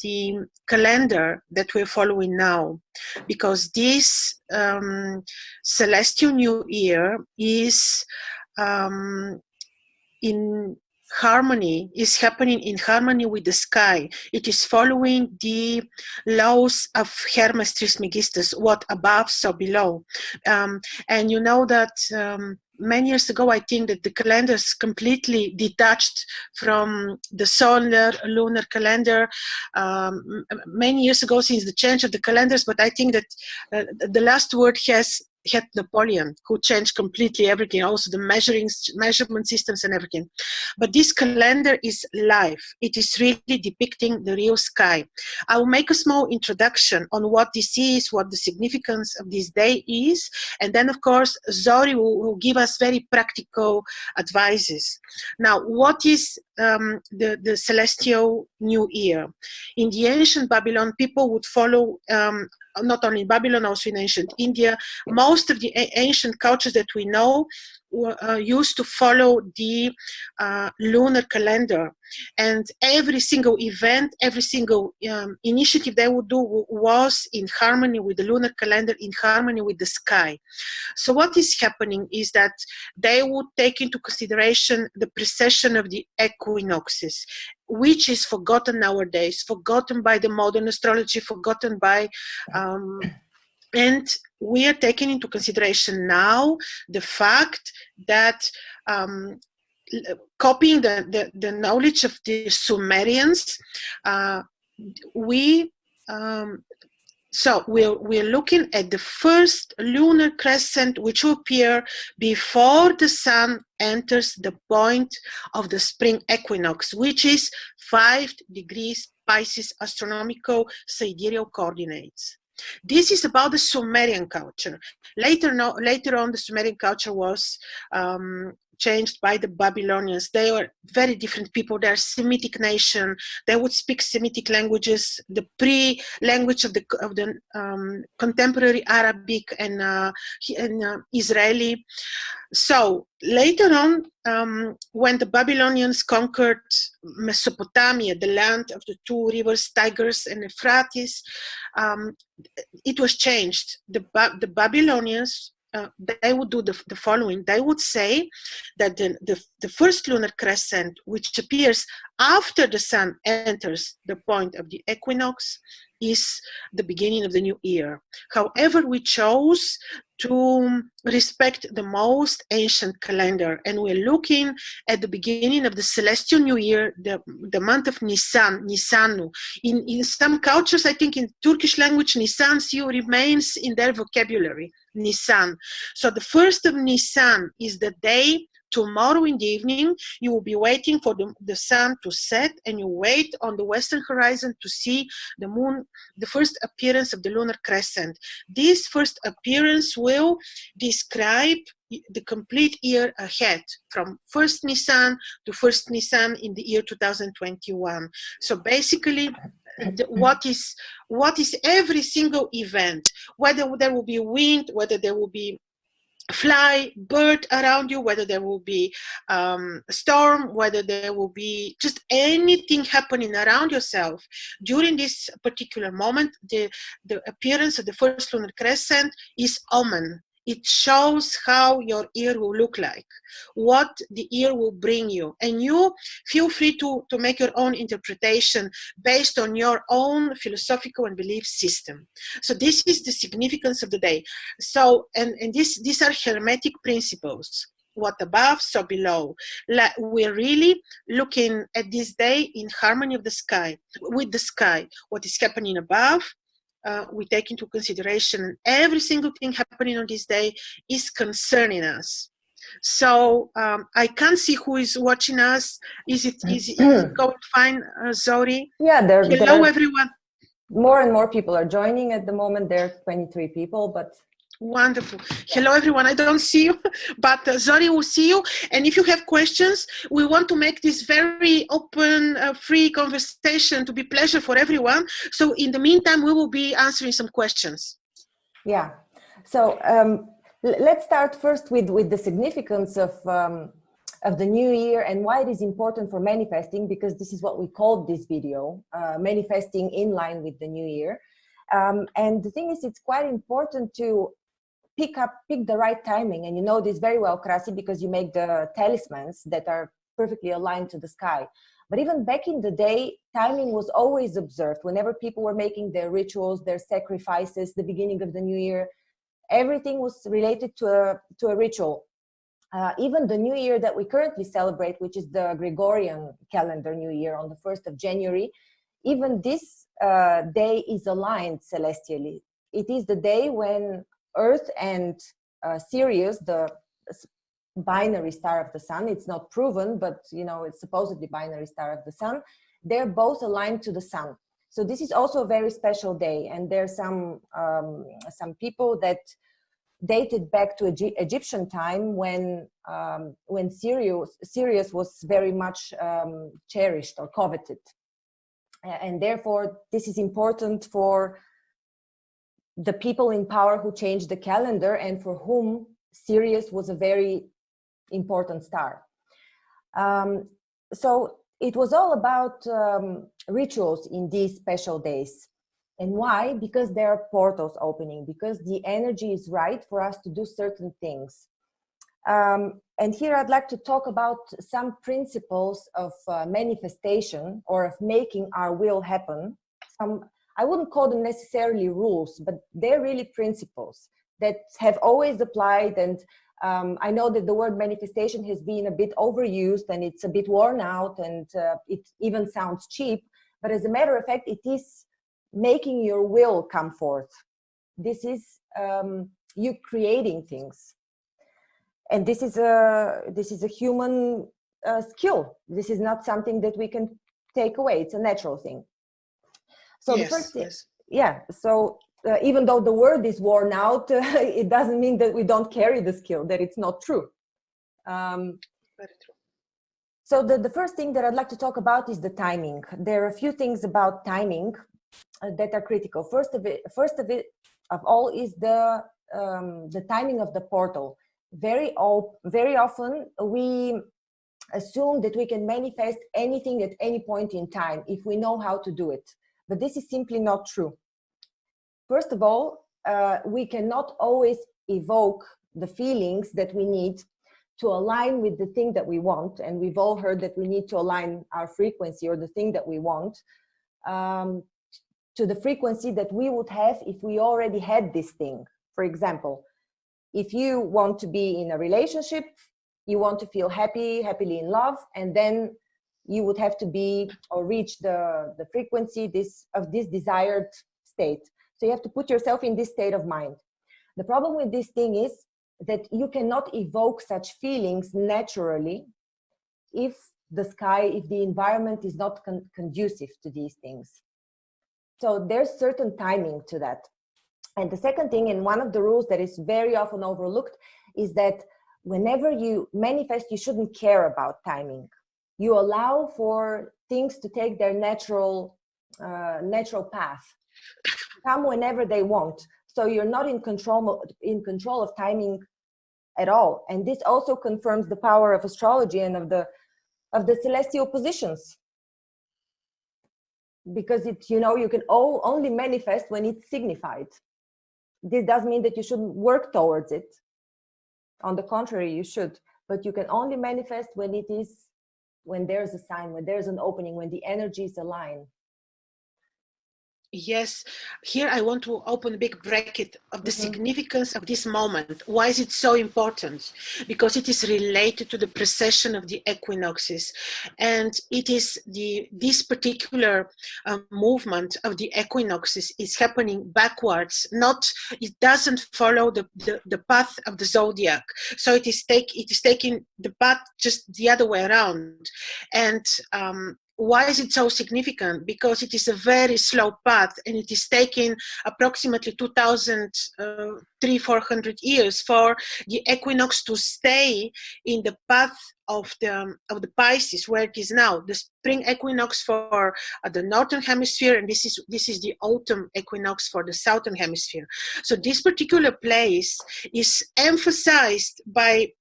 the calendar that we're following now, because this celestial new year is in harmony, is happening in harmony with the sky. It is following the laws of Hermes Trismegistus, what above, so below. And you know that many years ago, I think that the calendar is completely detached from the solar lunar calendar. Many years ago, since the change of the calendars, but I think that the last word had Napoleon, who changed completely everything, also the measurement systems and everything. But this calendar is live. It is really depicting the real sky. I will make a small introduction on what this is, what the significance of this day is, and then of course Zori will give us very practical advices. Now, what is the celestial new year? In the ancient Babylon, people would follow, not only in Babylon, also in ancient India, most of the ancient cultures that we know used to follow the lunar calendar, and every single event, every single initiative they would do was in harmony with the lunar calendar, in harmony with the sky. So what is happening is that they would take into consideration the precession of the equinoxes, which is forgotten nowadays, forgotten by the modern astrology, forgotten by and we are taking into consideration now the fact that copying the knowledge of the Sumerians, we're looking at the first lunar crescent, which will appear before the sun enters the point of the spring equinox, which is 5 degrees Pisces astronomical sidereal coordinates. This is about the Sumerian culture. Later on, the Sumerian culture was changed by the Babylonians. They were very different people. They're a Semitic nation. They would speak Semitic languages, the pre-language of the contemporary Arabic and Israeli. So later on, when the Babylonians conquered Mesopotamia, the land of the 2 rivers, Tigris and Euphrates, it was changed. The Babylonians, they would do the following. They would say that the first lunar crescent, which appears after the sun enters the point of the equinox, is the beginning of the new year. However, we chose to respect the most ancient calendar, and we're looking at the beginning of the celestial new year, the month of Nisan, Nisanu. In some cultures, I think in Turkish language, Nisansiu remains in their vocabulary, Nisan. So the first of Nisan is the day. Tomorrow in the evening, you will be waiting for the sun to set, and you wait on the western horizon to see the moon, the first appearance of the lunar crescent. This first appearance will describe the complete year ahead, from first Nisan to first Nisan in the year 2021. So basically, what is every single event, whether there will be wind, whether there will be fly, bird around you, whether there will be a storm, whether there will be just anything happening around yourself during this particular moment, the appearance of the first lunar crescent is omen. It shows how your year will look like, what the year will bring you. And you feel free to make your own interpretation based on your own philosophical and belief system. So this is the significance of the day. So, and these are Hermetic principles. What above, so below. We're really looking at this day in harmony of the sky, with the sky. What is happening above, we take into consideration. Every single thing happening on this day is concerning us. So I can't see who is watching us. Is it going fine, Zori? Yeah, hello everyone. More and more people are joining at the moment. There are 23 people, but wonderful. Hello everyone. I don't see you, but Zori will see you. And if you have questions, we want to make this very open, free conversation to be pleasure for everyone. So in the meantime, we will be answering some questions. Yeah. So let's start first with the significance of of the new year and why it is important for manifesting, because this is what we called this video, manifesting in line with the new year. And the thing is, it's quite important to pick the right timing. And you know this very well, Krasi, because you make the talismans that are perfectly aligned to the sky. But even back in the day, timing was always observed. Whenever people were making their rituals, their sacrifices, the beginning of the new year, everything was related to a ritual. Even the new year that we currently celebrate, which is the Gregorian calendar new year on the 1st of January, even this day is aligned celestially. It is the day when Earth and Sirius, the binary star of the sun, it's not proven, but you know, it's supposedly binary star of the sun, they're both aligned to the sun. So this is also a very special day, and there's some people that dated back to Egyptian time when Sirius was very much cherished or coveted, and therefore this is important for the people in power who changed the calendar and for whom Sirius was a very important star. So it was all about rituals in these special days. And why? Because there are portals opening, because the energy is right for us to do certain things. And here I'd like to talk about some principles of manifestation, or of making our will happen. I wouldn't call them necessarily rules, but they're really principles that have always applied. And I know that the word manifestation has been a bit overused and it's a bit worn out, and it even sounds cheap. But as a matter of fact, it is making your will come forth. This is you creating things. And this is a human skill. This is not something that we can take away. It's a natural thing. So yes, the first thing, yes. yeah. So even though the word is worn out, it doesn't mean that we don't carry the skill, that it's not true. Very true. So the first thing that I'd like to talk about is the timing. There are a few things about timing that are critical. First of all is the timing of the portal. Very often we assume that we can manifest anything at any point in time if we know how to do it. But this is simply not true. First of all, we cannot always evoke the feelings that we need to align with the thing that we want. And we've all heard that we need to align our frequency, or the thing that we want, to the frequency that we would have if we already had this thing. For example, if you want to be in a relationship, you want to feel happily in love, and then you would have to be or reach the frequency of this desired state. So you have to put yourself in this state of mind. The problem with this thing is that you cannot evoke such feelings naturally if the environment is not conducive to these things. So there's certain timing to that. And the second thing, and one of the rules that is very often overlooked, is that whenever you manifest, you shouldn't care about timing. You allow for things to take their natural path, come whenever they want. So you're not in control of timing at all. And this also confirms the power of astrology and of the celestial positions, because you can only manifest when it's signified. This doesn't mean that you shouldn't work towards it. On the contrary, you should, but you can only manifest when there's a sign, when there's an opening, when the energies align. Yes, here I want to open a big bracket of the significance of this moment. Why is it so important? Because it is related to the precession of the equinoxes, and it is this particular movement of the equinoxes is happening backwards. It doesn't follow the path of the zodiac. So it is taking the path just the other way around, and why is it so significant? Because it is a very slow path, and it is taking approximately 300-400 years for the equinox to stay in the path of the Pisces, where it is now. The spring equinox for the northern hemisphere, and this is the autumn equinox for the southern hemisphere. So this particular place is emphasized by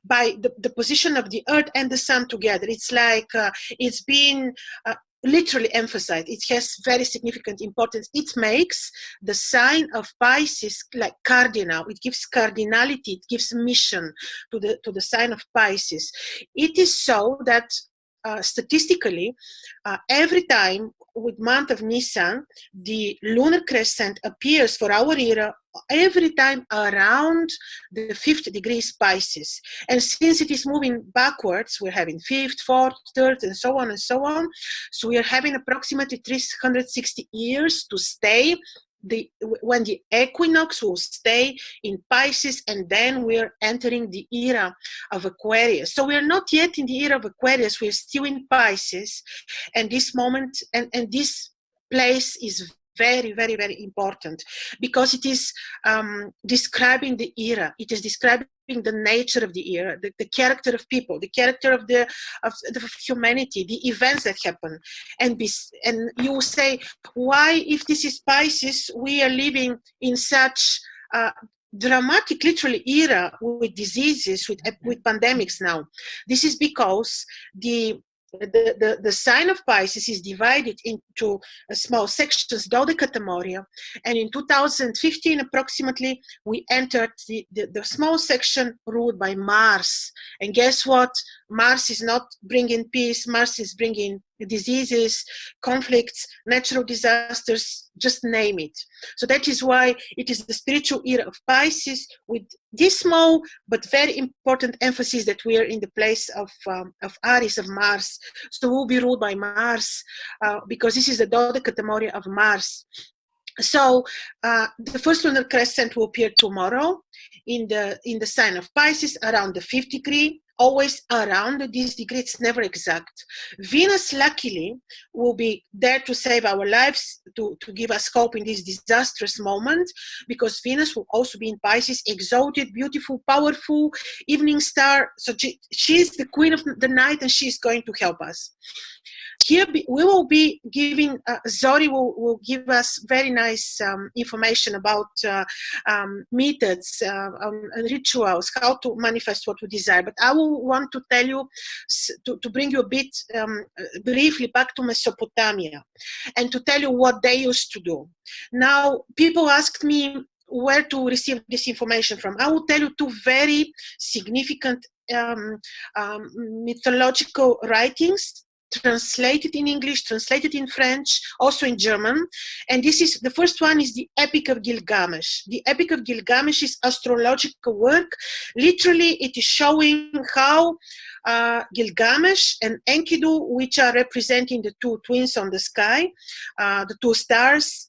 by the position of the earth and the sun together. It's like it's been literally emphasized. It has very significant importance. It makes the sign of Pisces like cardinal. It gives cardinality, it gives mission to the sign of Pisces. It is so that statistically, every time with month of Nisan, the lunar crescent appears for our era every time around the 5th degree Pisces. And since it is moving backwards, we're having 5th, 4th, 3rd, and so on and so on. So we are having approximately 360 years to stay when the equinox will stay in Pisces, and then we're entering the era of Aquarius. So we're not yet in the era of Aquarius, we're still in Pisces, and this moment and this place is very, very, very important because it is describing the era. It is describing the nature of the era, the character of people, the character of humanity, the events that happen. And you will say, why, if this is Pisces, we are living in such dramatic, literally, era with diseases, with pandemics now? This is because the sign of Pisces is divided into small sections, dodecatemoria, and in 2015 approximately we entered the small section ruled by Mars. And guess what? Mars is not bringing peace. Mars is bringing diseases, conflicts, natural disasters, just name it. So that is why it is the spiritual era of Pisces, with this small but very important emphasis that we are in the place of Aries, of Mars. So we'll be ruled by Mars because this is the dodecatemoria of Mars. So the first lunar crescent will appear tomorrow in the sign of Pisces around the 5th degree, always around this degree. It's never exact. Venus, luckily, will be there to save our lives, to give us hope in this disastrous moment, because Venus will also be in Pisces, exalted, beautiful, powerful, evening star. So she's the queen of the night, and she's going to help us. Here we will be giving, Zori will give us very nice information about methods, rituals, how to manifest what we desire. But I will want to tell you, to bring you a bit briefly back to Mesopotamia and to tell you what they used to do. Now, people asked me where to receive this information from. I will tell you two very significant mythological writings, translated in English, translated in French, also in German. And this is, the first one is the Epic of Gilgamesh. The Epic of Gilgamesh is astrological work. Literally, it is showing how Gilgamesh and Enkidu, which are representing the two twins on the sky, the two stars,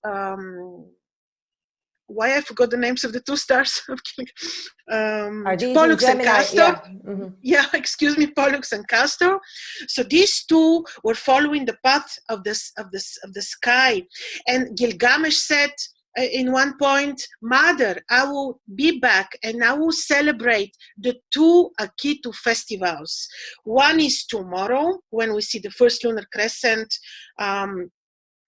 why I forgot the names of the two stars. Pollux and Castor. Yeah. Mm-hmm. Yeah, excuse me, Pollux and Castor. So these two were following the path of the sky, and Gilgamesh said in one point, "Mother, I will be back and I will celebrate the two Akitu festivals. One is tomorrow when we see the first lunar crescent."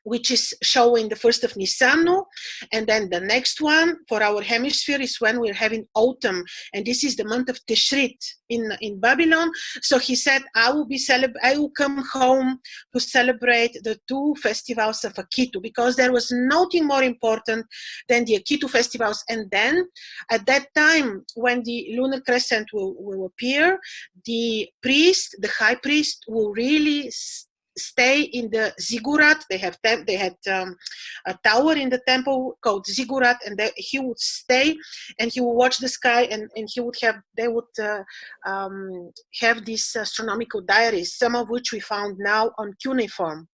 Which is showing the 1st of Nisanu, and then the next one for our hemisphere is when we're having autumn, and this is the month of Tishrit in Babylon. So he said, I will come home to celebrate the two festivals of Akitu, because there was nothing more important than the Akitu festivals. And then at that time, when the lunar crescent will appear, the priest, the high priest, will really stay in the ziggurat. They had a tower in the temple called ziggurat, and he would stay and he would watch the sky, and they would have these astronomical diaries, some of which we found now on cuneiform.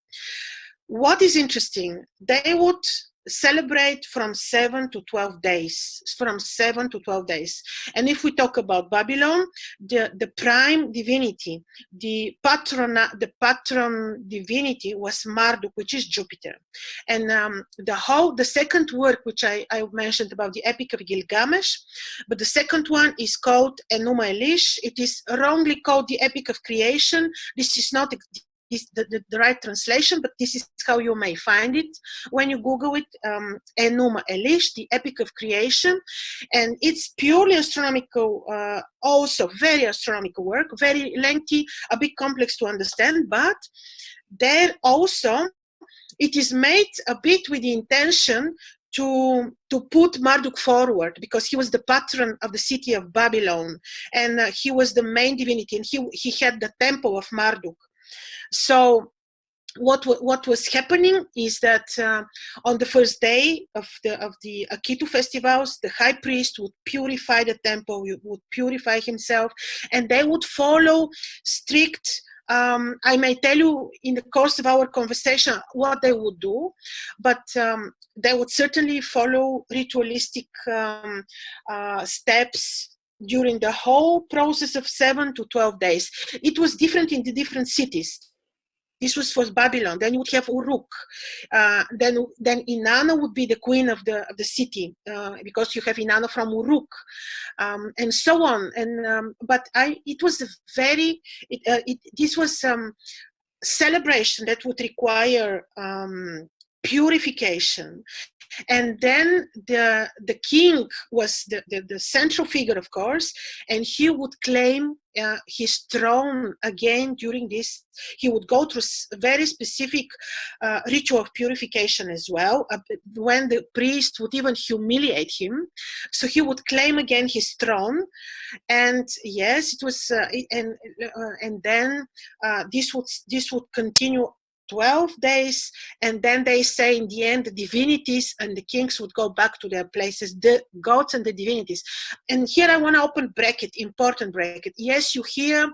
What is interesting, they would celebrate from 7 to 12 days. And if we talk about Babylon, the prime divinity, the patron divinity was Marduk, which is Jupiter. And the second work, which I mentioned about the Epic of Gilgamesh, but the second one is called Enuma Elish. It is wrongly called the Epic of Creation. This is not is the right translation, but this is how you may find it when you Google it. Enuma Elish, the Epic of Creation, and it's purely astronomical, also very astronomical work, very lengthy, a bit complex to understand, but there also it is made a bit with the intention to put Marduk forward, because he was the patron of the city of Babylon, and he was the main divinity, and he had the temple of Marduk. So what was happening is that on the first day of the Akitu festivals, the high priest would purify the temple, would purify himself, and they would follow strict. I may tell you in the course of our conversation what they would do, but they would certainly follow ritualistic steps during the whole process of 7 to 12 days. It was different in the different cities. This was for Babylon. Then you would have Uruk. Then Inanna would be the queen of the city, because you have Inanna from Uruk, and so on. And but it was a very this was celebration that would require purification. And then the king was the central figure, of course, and he would claim his throne again during this. He would go through very specific ritual of purification as well, when the priest would even humiliate him. So he would claim again his throne, and yes, it was, and then this would continue 12 days, and then they say in the end the divinities and the kings would go back to their places, the gods and the divinities. And here I want to open bracket, important bracket. Yes, you hear,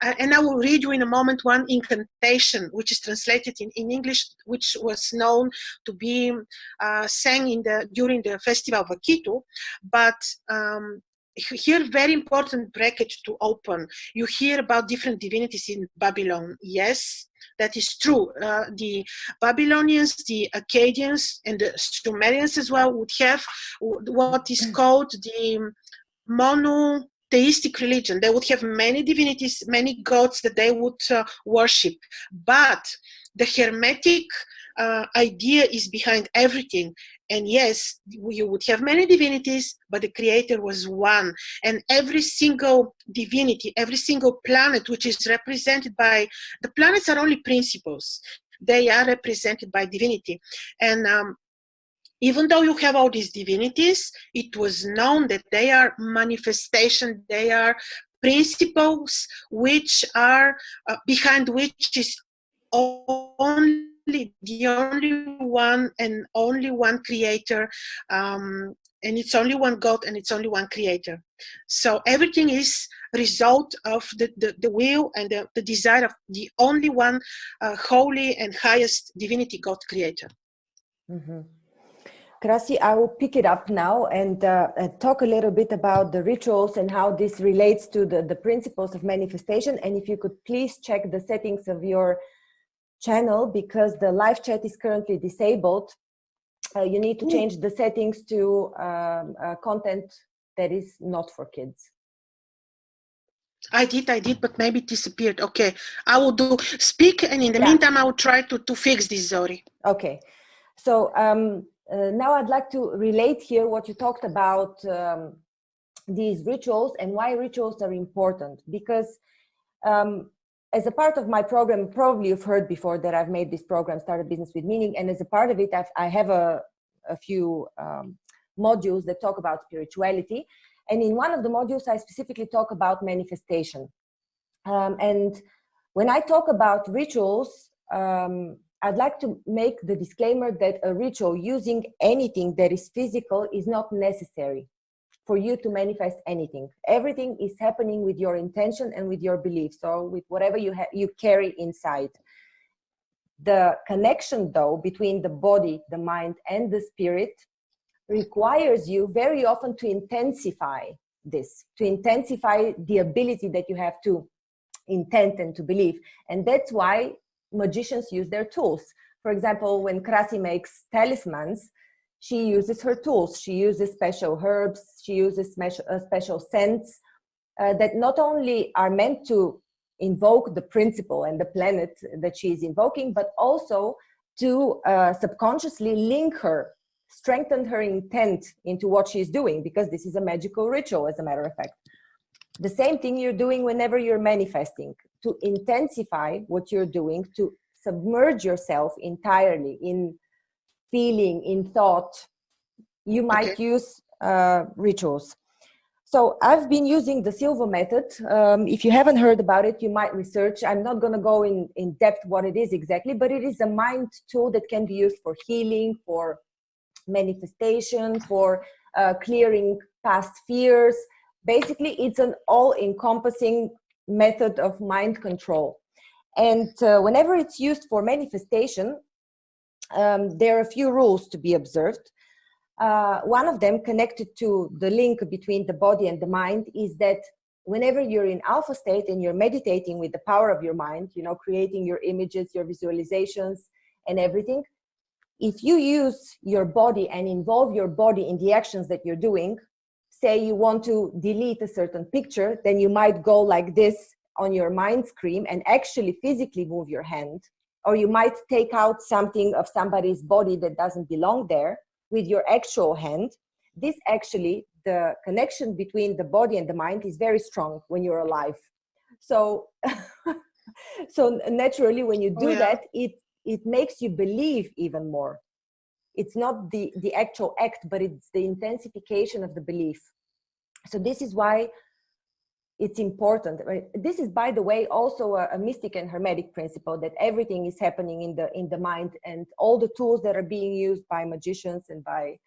and I will read you in a moment one incantation which is translated in English, which was known to be sang during the festival of Akitu, but here, very important bracket to open. You hear about different divinities in Babylon. Yes, that is true. The Babylonians, the Akkadians, and the Sumerians as well would have what is called the monotheistic religion. They would have many divinities, many gods that they would worship. But the Hermetic idea is behind everything. And yes, you would have many divinities, but the creator was one. And every single divinity, every single planet which is represented by, the planets are only principles. They are represented by divinity. And even though you have all these divinities, it was known that they are manifestation, they are principles which are behind which is the only one and only one creator, and it's only one God and it's only one creator. So everything is result of the will and the desire of the only one holy and highest divinity, God creator. Mm-hmm. Krasi, I will pick it up now and talk a little bit about the rituals and how this relates to the principles of manifestation. And if you could please check the settings of your channel, because the live chat is currently disabled. You need to change the settings to content that is not for kids. I did, but maybe it disappeared. Okay, I will speak, and in the meantime, I will try to fix this, Zori. Okay, so now I'd like to relate here what you talked about, these rituals and why rituals are important, because as a part of my program, probably you've heard before that I've made this program, Start a Business with Meaning, and as a part of it, I have a few modules that talk about spirituality. And in one of the modules, I specifically talk about manifestation. And when I talk about rituals, I'd like to make the disclaimer that a ritual using anything that is physical is not necessary for you to manifest anything. Everything is happening with your intention and with your beliefs, or with whatever you carry inside. The connection, though, between the body, the mind, and the spirit requires you very often to intensify this, to intensify the ability that you have to intend and to believe. And that's why magicians use their tools. For example, when Krasi makes talismans, she uses her tools. She uses special herbs. She uses special scents that not only are meant to invoke the principle and the planet that she is invoking, but also to subconsciously link her, strengthen her intent into what she's doing, because this is a magical ritual, as a matter of fact. The same thing you're doing whenever you're manifesting, to intensify what you're doing, to submerge yourself entirely in feeling, in thought. You might use rituals. So I've been using the Silva Method. If you haven't heard about it, you might research. I'm not going to go in depth what it is exactly, but it is a mind tool that can be used for healing, for manifestation, for clearing past fears. Basically, it's an all-encompassing method of mind control. And whenever it's used for manifestation, there are a few rules to be observed. One of them, connected to the link between the body and the mind, is that whenever you're in alpha state and you're meditating with the power of your mind, you know, creating your images, your visualizations and everything, if you use your body and involve your body in the actions that you're doing, say you want to delete a certain picture, then you might go like this on your mind screen and actually physically move your hand, or you might take out something of somebody's body that doesn't belong there with your actual hand. This actually, the connection between the body and the mind is very strong when you're alive. So, so naturally, when you do that, it makes you believe even more. It's not the actual act, but it's the intensification of the belief. So this is why it's important. This is, by the way, also a mystic and hermetic principle, that everything is happening in the mind, and all the tools that are being used by magicians and by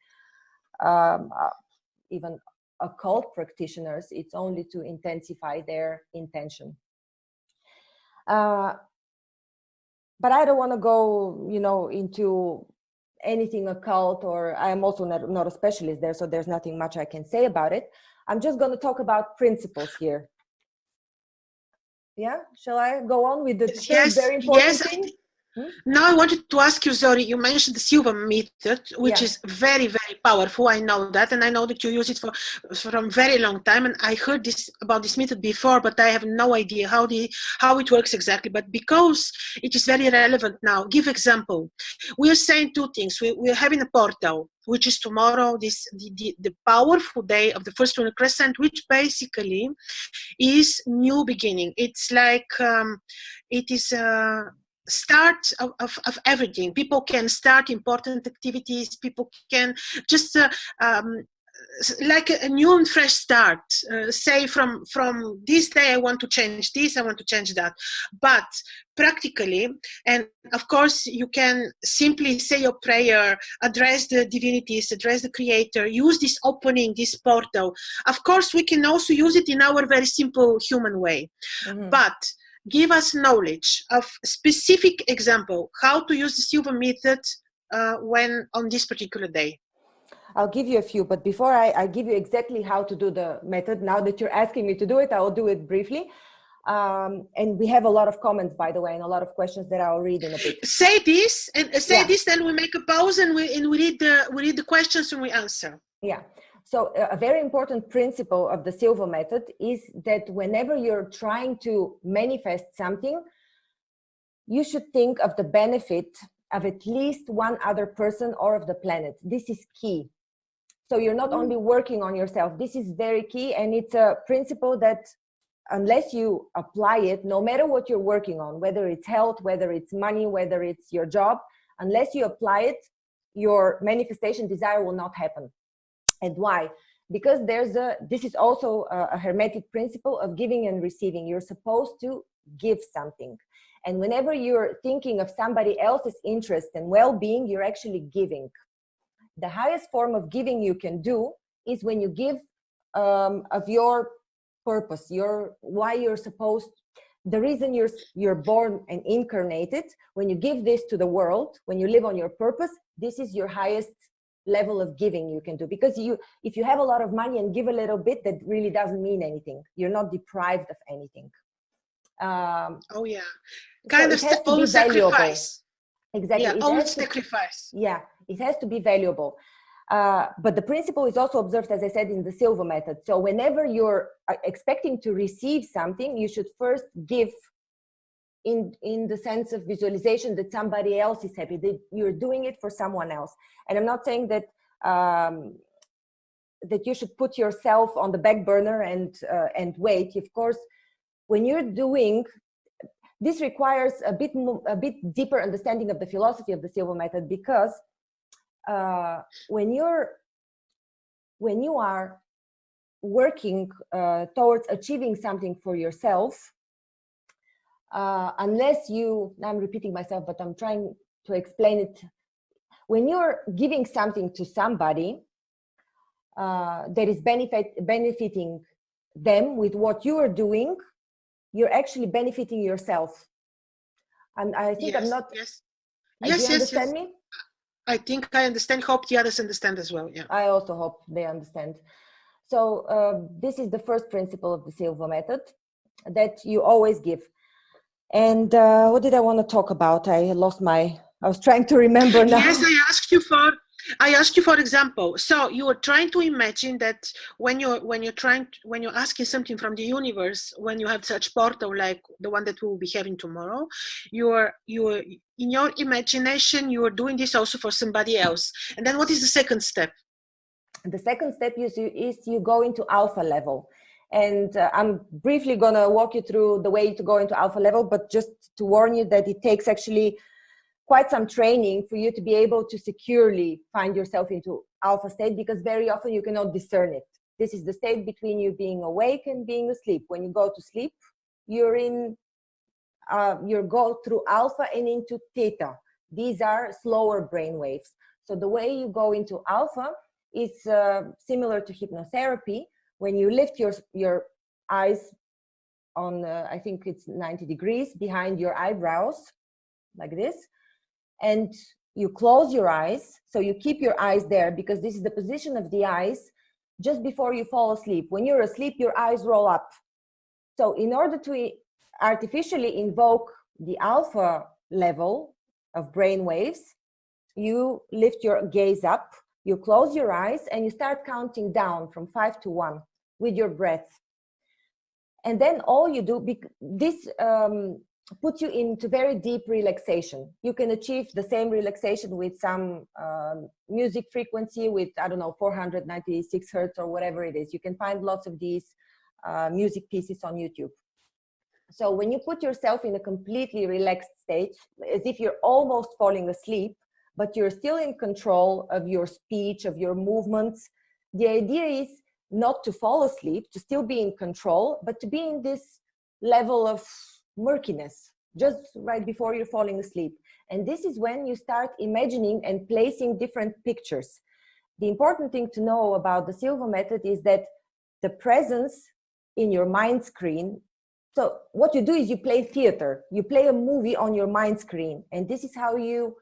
even occult practitioners, it's only to intensify their intention. But I don't want to go, you know, into anything occult, or I'm also not a specialist there, so there's nothing much I can say about it. I'm just going to talk about principles here. Yeah, shall I go on with the third very important thing? Now I wanted to ask you, Zori, you mentioned the Silva Method, which is very, very powerful. I know that, and I know that you use it from very long time. And I heard about this method before, but I have no idea how it works exactly. But because it is very relevant now, give example. We are saying two things. We are having a portal, which is tomorrow, the powerful day of the first lunar crescent, which basically is new beginning. It's like it is start of everything. People can start important activities. People can just like a new and fresh start. Say from this day I want to change this, I want to change that. But practically, and of course you can simply say your prayer, address the divinities, address the creator, use this opening, this portal. Of course we can also use it in our very simple human way. But give us knowledge of specific example, how to use the Silva Method when on this particular day. I'll give you a few, but before I give you exactly how to do the method, now that you're asking me to do it, I will do it briefly. And we have a lot of comments, by the way, and a lot of questions that I'll read in a bit. Say this, and this, then we make a pause and we read the questions and we answer. Yeah. So a very important principle of the Silva Method is that whenever you're trying to manifest something, you should think of the benefit of at least one other person or of the planet. This is key. So you're not only working on yourself. This is very key, and it's a principle that unless you apply it, no matter what you're working on, whether it's health, whether it's money, whether it's your job, unless you apply it, your manifestation desire will not happen. And why? Because this is also a hermetic principle of giving and receiving. You're supposed to give something. And whenever you're thinking of somebody else's interest and well-being, you're actually giving. The highest form of giving you can do is when you give of your purpose, why you're supposed, the reason you're born and incarnated. When you give this to the world, when you live on your purpose, this is your highest level of giving you can do. Because if you have a lot of money and give a little bit, that really doesn't mean anything. You're not deprived of anything. Kind of own sacrifice. Exactly. Yeah, own sacrifice. Yeah, it has to be valuable. But the principle is also observed, as I said, in the Silva method. So whenever you're expecting to receive something, you should first give in the sense of visualization that somebody else is happy, that you're doing it for someone else. And I'm not saying that that you should put yourself on the back burner and wait. Of course, when you're doing this, requires a bit deeper understanding of the philosophy of the Silva method, because when you are working towards achieving something for yourself, unless you, I'm repeating myself, but I'm trying to explain it. When you're giving something to somebody that is benefiting them with what you are doing, you're actually benefiting yourself. And I think yes, I'm not. Yes. Do you understand Yes. me? I think I understand. Hope the others understand as well. Yeah. I also hope they understand. So this is the first principle of the Silva method, that you always give. And what did I want to talk about? I was trying to remember now. Yes, I asked you for example. So you were trying to imagine that when you're asking something from the universe, when you have such portal like the one that we will be having tomorrow, you're in your imagination, you are doing this also for somebody else. And then what is the second step? The second step is you go into alpha level. And I'm briefly going to walk you through the way to go into alpha level, but just to warn you that it takes actually quite some training for you to be able to securely find yourself into alpha state, because very often you cannot discern it. This is the state between you being awake and being asleep. When you go to sleep, you go through alpha and into theta. These are slower brain waves. So the way you go into alpha is similar to hypnotherapy. When you lift your eyes on, I think it's 90 degrees behind your eyebrows, like this, and you close your eyes. So you keep your eyes there, because this is the position of the eyes just before you fall asleep. When you're asleep, your eyes roll up. So in order to artificially invoke the alpha level of brain waves, you lift your gaze up, you close your eyes, and you start counting down from 5 to 1 with your breath. And then all you do, this puts you into very deep relaxation. You can achieve the same relaxation with some music frequency with, I don't know, 496 hertz or whatever it is. You can find lots of these music pieces on YouTube. So when you put yourself in a completely relaxed state, as if you're almost falling asleep, but you're still in control of your speech, of your movements, the idea is not to fall asleep, to still be in control, but to be in this level of murkiness just right before you're falling asleep. And this is when you start imagining and placing different pictures. The important thing to know about the Silva method is that the presence in your mind screen, so what you do is you play theater, you play a movie on your mind screen, and this is how you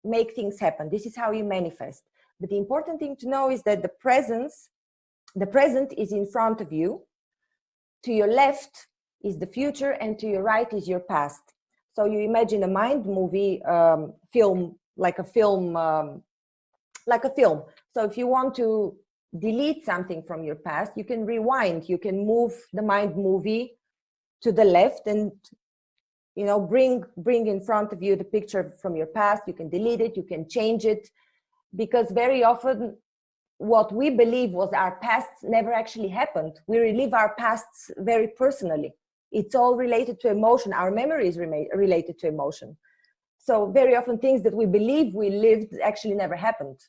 make things happen. This is how you manifest. But the important thing to know is that the present is in front of you. To your left is the future, and to your right is your past. So you imagine a mind movie film, like a film. So if you want to delete something from your past, you can rewind. You can move the mind movie to the left and bring in front of you the picture from your past. You can delete it, you can change it, because very often what we believe was our past never actually happened. We relive our pasts very personally. It's all related to emotion. Our memory is related to emotion. So very often things that we believe we lived actually never happened.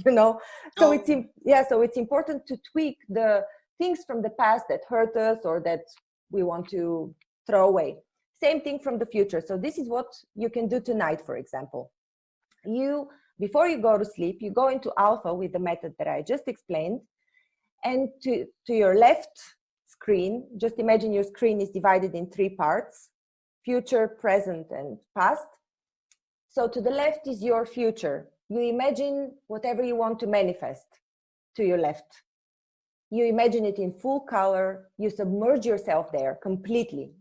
So it's important to tweak the things from the past that hurt us or that we want to throw away. Same thing from the future. So this is what you can do tonight, for example. Before you go to sleep, you go into alpha with the method that I just explained, and to your left screen, just imagine your screen is divided in 3 parts: future, present, and past. So to the left is your future. You imagine whatever you want to manifest to your left. You imagine it in full color. You submerge yourself there completely.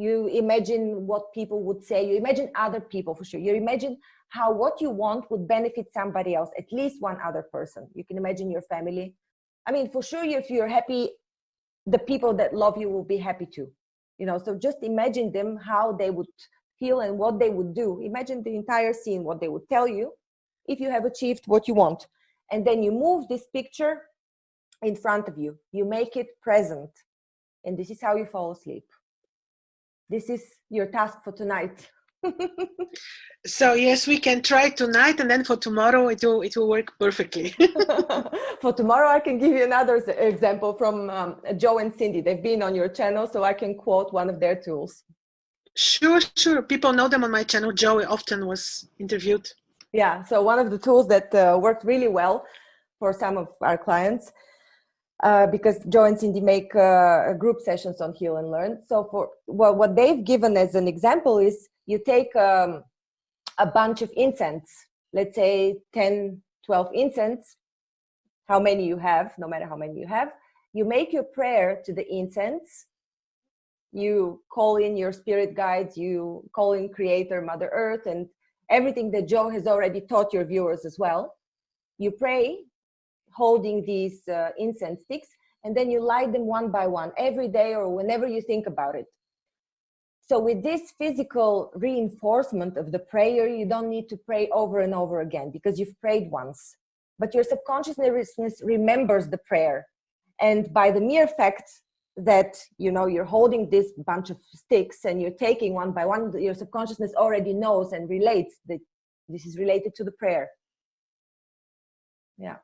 You imagine what people would say. You imagine other people for sure. You imagine how what you want would benefit somebody else, at least one other person. You can imagine your family. I mean, for sure, if you're happy, the people that love you will be happy too. You know, so just imagine them, how they would feel and what they would do. Imagine the entire scene, what they would tell you if you have achieved what you want. And then you move this picture in front of you. You make it present. And this is how you fall asleep. This is your task for tonight. So yes, we can try tonight, and then for tomorrow it will work perfectly. For tomorrow, I can give you another example from Joe and Cindy. They've been on your channel, so I can quote one of their tools. Sure. People know them on my channel. Joey often was interviewed. Yeah, so one of the tools that worked really well for some of our clients, because Joe and Cindy make group sessions on Healnlearn. So for what they've given as an example is you take a bunch of incense, let's say 10, 12 incense, how many you have, no matter how many you have, you make your prayer to the incense. You call in your spirit guides, you call in Creator, Mother Earth, and everything that Joe has already taught your viewers as well. You pray holding these incense sticks, and then you light them one by one every day or whenever you think about it. So with this physical reinforcement of the prayer, you don't need to pray over and over again because you've prayed once. But your subconsciousness remembers the prayer. And by the mere fact that, you know, you're holding this bunch of sticks and you're taking one by one, your subconsciousness already knows and relates that this is related to the prayer. Yeah.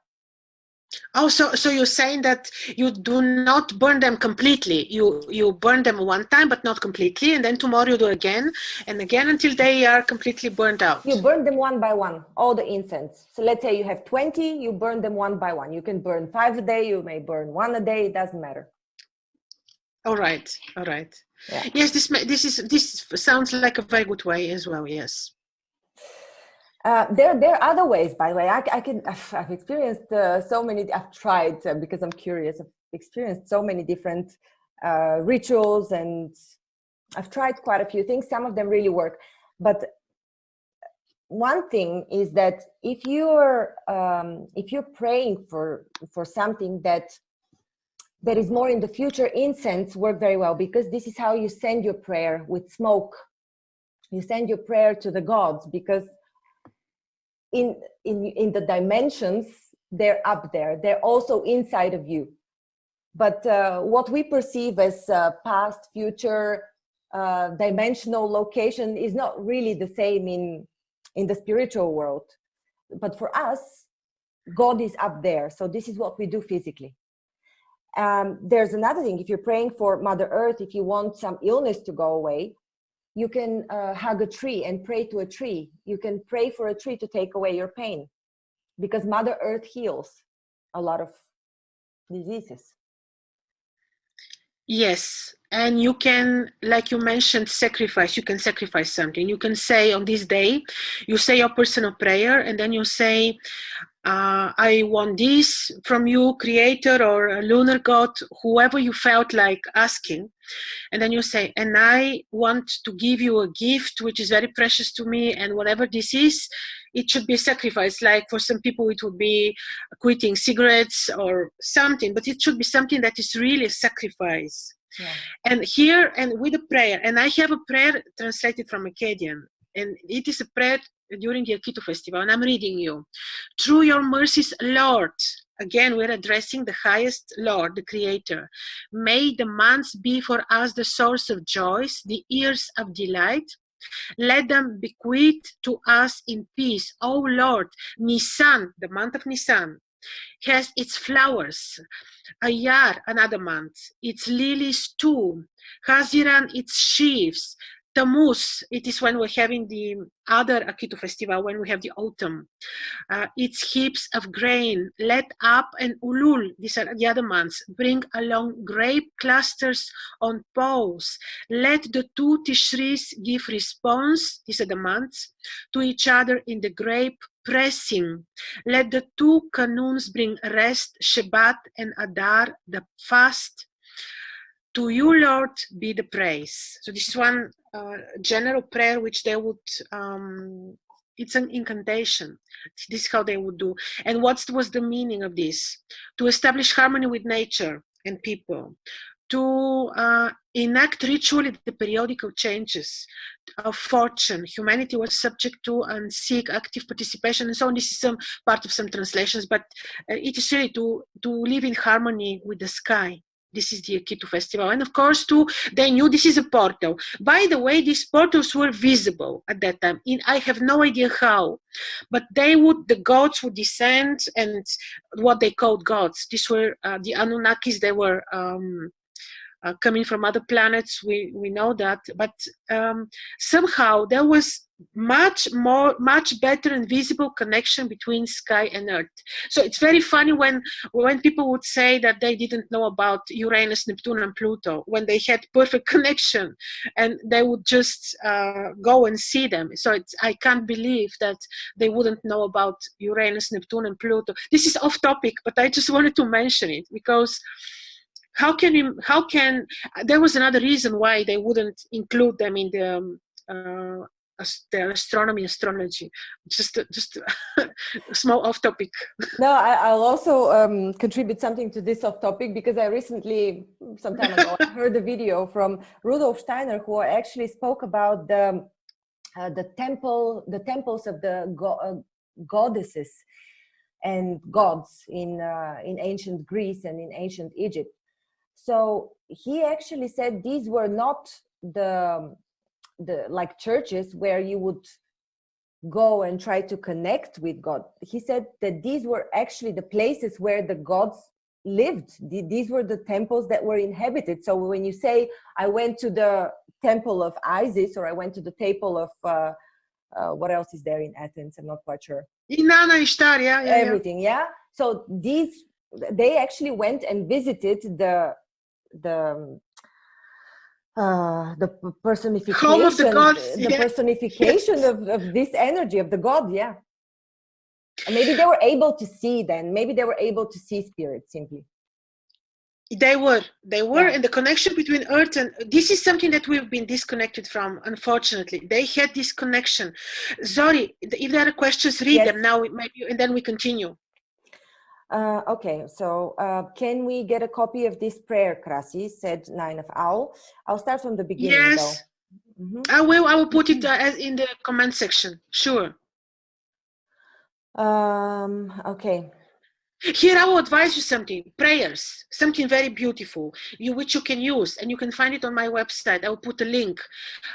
Oh, so you're saying that you do not burn them completely. You burn them one time, but not completely, and then tomorrow you do again and again until they are completely burned out. You burn them one by one, all the incense. So let's say you have 20, you burn them one by one. You can burn 5 a day, you may burn 1 a day, it doesn't matter. All right. Yeah. Yes, this sounds like a very good way as well. Yes. There are other ways, by the way. I've experienced so many. I've tried because I'm curious. I've experienced so many different rituals, and I've tried quite a few things. Some of them really work, but one thing is that if you're praying for something that is more in the future, incense work very well because this is how you send your prayer with smoke. You send your prayer to the gods because in the dimensions, they're up there. They're also inside of you. But what we perceive as past, future, dimensional location is not really the same in the spiritual world. But for us, God is up there. So this is what we do physically. There's another thing. If you're praying for Mother Earth, if you want some illness to go away, you can hug a tree and pray to a tree. You can pray for a tree to take away your pain because Mother Earth heals a lot of diseases. Yes. And you can, like you mentioned, sacrifice. You can sacrifice something. You can say on this day, you say your personal prayer, and then you say, I want this from you, Creator or lunar god, whoever you felt like asking. And then you say, and I want to give you a gift which is very precious to me, and whatever this is, it should be a sacrifice. Like for some people it would be quitting cigarettes or something, but it should be something that is really a sacrifice. Yeah. And here, and with a prayer, and I have a prayer translated from Akkadian, and it is a prayer during the Akito festival, and I'm reading you. Through your mercies, Lord, again, we're addressing the highest Lord, the Creator. May the months be for us the source of joys, the years of delight. Let them bequeath to us in peace. O Lord, Nisan, the month of Nisan, has its flowers. Ayar, another month, its lilies too. Haziran, its sheaves. Tammuz, it is when we're having the other Akito festival, when we have the autumn. Its heaps of grain. Let Up and Ulul, these are the other months, bring along grape clusters on poles. Let the two Tishris give response, these are the months, to each other in the grape pressing. Let the two Kanuns bring rest, Shabbat and Adar, the fast, To you, Lord, be the praise. So this is one general prayer which they would, it's an incantation. This is how they would do. And what was the meaning of this? To establish harmony with nature and people, to enact ritually the periodical changes of fortune. Humanity was subject to and seek active participation and so on. This is some part of some translations, but it is really to live in harmony with the sky. This is the key to festival. And of course, too, they knew this is a portal. By the way, these portals were visible at that time. I have no idea how, but the gods would descend, and what they called gods. These were the Anunnakis. They were coming from other planets. We know that, but somehow there was much better and visible connection between sky and earth. So it's very funny when people would say that they didn't know about Uranus, Neptune, and Pluto, when they had perfect connection, and they would just go and see them. So I can't believe that they wouldn't know about Uranus, Neptune, and Pluto. This is off topic, but I just wanted to mention it because how can there was another reason why they wouldn't include them in the astronomy, astrology. Just a small off topic. No, I'll also contribute something to this off topic, because I recently, some time ago, I heard a video from Rudolf Steiner, who actually spoke about the temples of the goddesses and gods in ancient Greece and in ancient Egypt. So he actually said these were not the like churches where you would go and try to connect with God. He said that these were actually the places where the gods lived. These were the temples that were inhabited. So when you say, I went to the temple of Isis, or I went to the temple of what else is there in Athens? I'm not quite sure. Inanna Ishtar, yeah. Everything, yeah. So they actually went and visited the personification, home of the gods, the personification of this energy of the god, yeah. And maybe they were able to see then. Maybe they were able to see spirits simply. They were, Yeah. and the connection between earth and this is something that we've been disconnected from. Unfortunately, they had this connection. Zori, if there are questions, read them now, and then we continue. Okay, so can we get a copy of this prayer, Krasi? Said Nine of Owl. I'll start from the beginning. Yes, though. Mm-hmm. I will put it as in the comment section. Sure. Okay. Here I will advise you something, prayers, something very beautiful, which you can use, and you can find it on my website. I will put a link.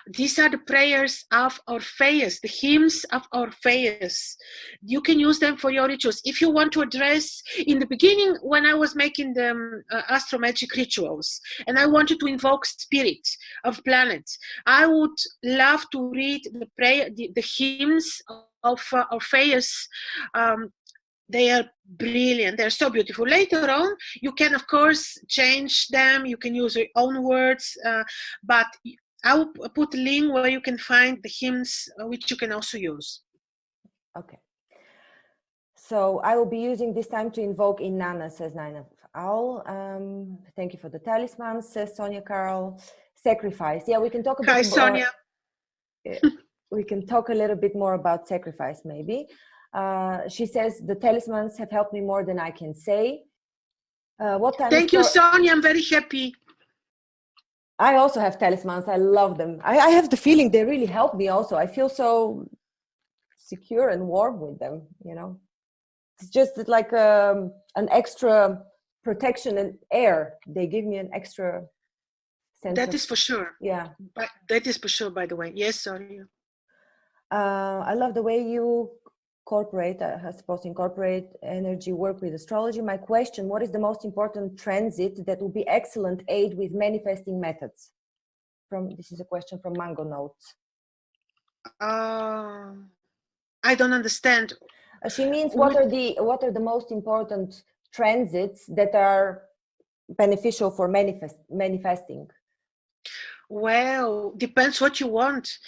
These are the prayers of Orpheus, the hymns of Orpheus. You can use them for your rituals. If you want to address, in the beginning, when I was making the astro magic rituals, and I wanted to invoke spirit of planets, I would love to read the prayer, the hymns of Orpheus. They are brilliant. They're so beautiful. Later on, you can, of course, change them. You can use your own words. But I will put a link where you can find the hymns, which you can also use. Okay. So I will be using this time to invoke Inanna, says Nine of Owl. Thank you for the talismans, says Sonia Carol. Sacrifice. Yeah, we can talk a bit more. Hi, Sonia. We can talk a little bit more about sacrifice, maybe. She says the talismans have helped me more than I can say. What time? Thank you, Sonia. I'm very happy. I also have talismans. I love them. I have the feeling they really help me also. I feel so secure and warm with them, you know. It's just like an extra protection and air. They give me an extra sense. That is for sure. Yeah. But that is for sure, by the way. Yes, Sonia. I love the way you incorporate energy work with astrology. My question, what is the most important transit that will be excellent aid with manifesting methods? This is a question from Mango Notes. I don't understand. She means what are the most important transits that are beneficial for manifesting? Well, depends what you want.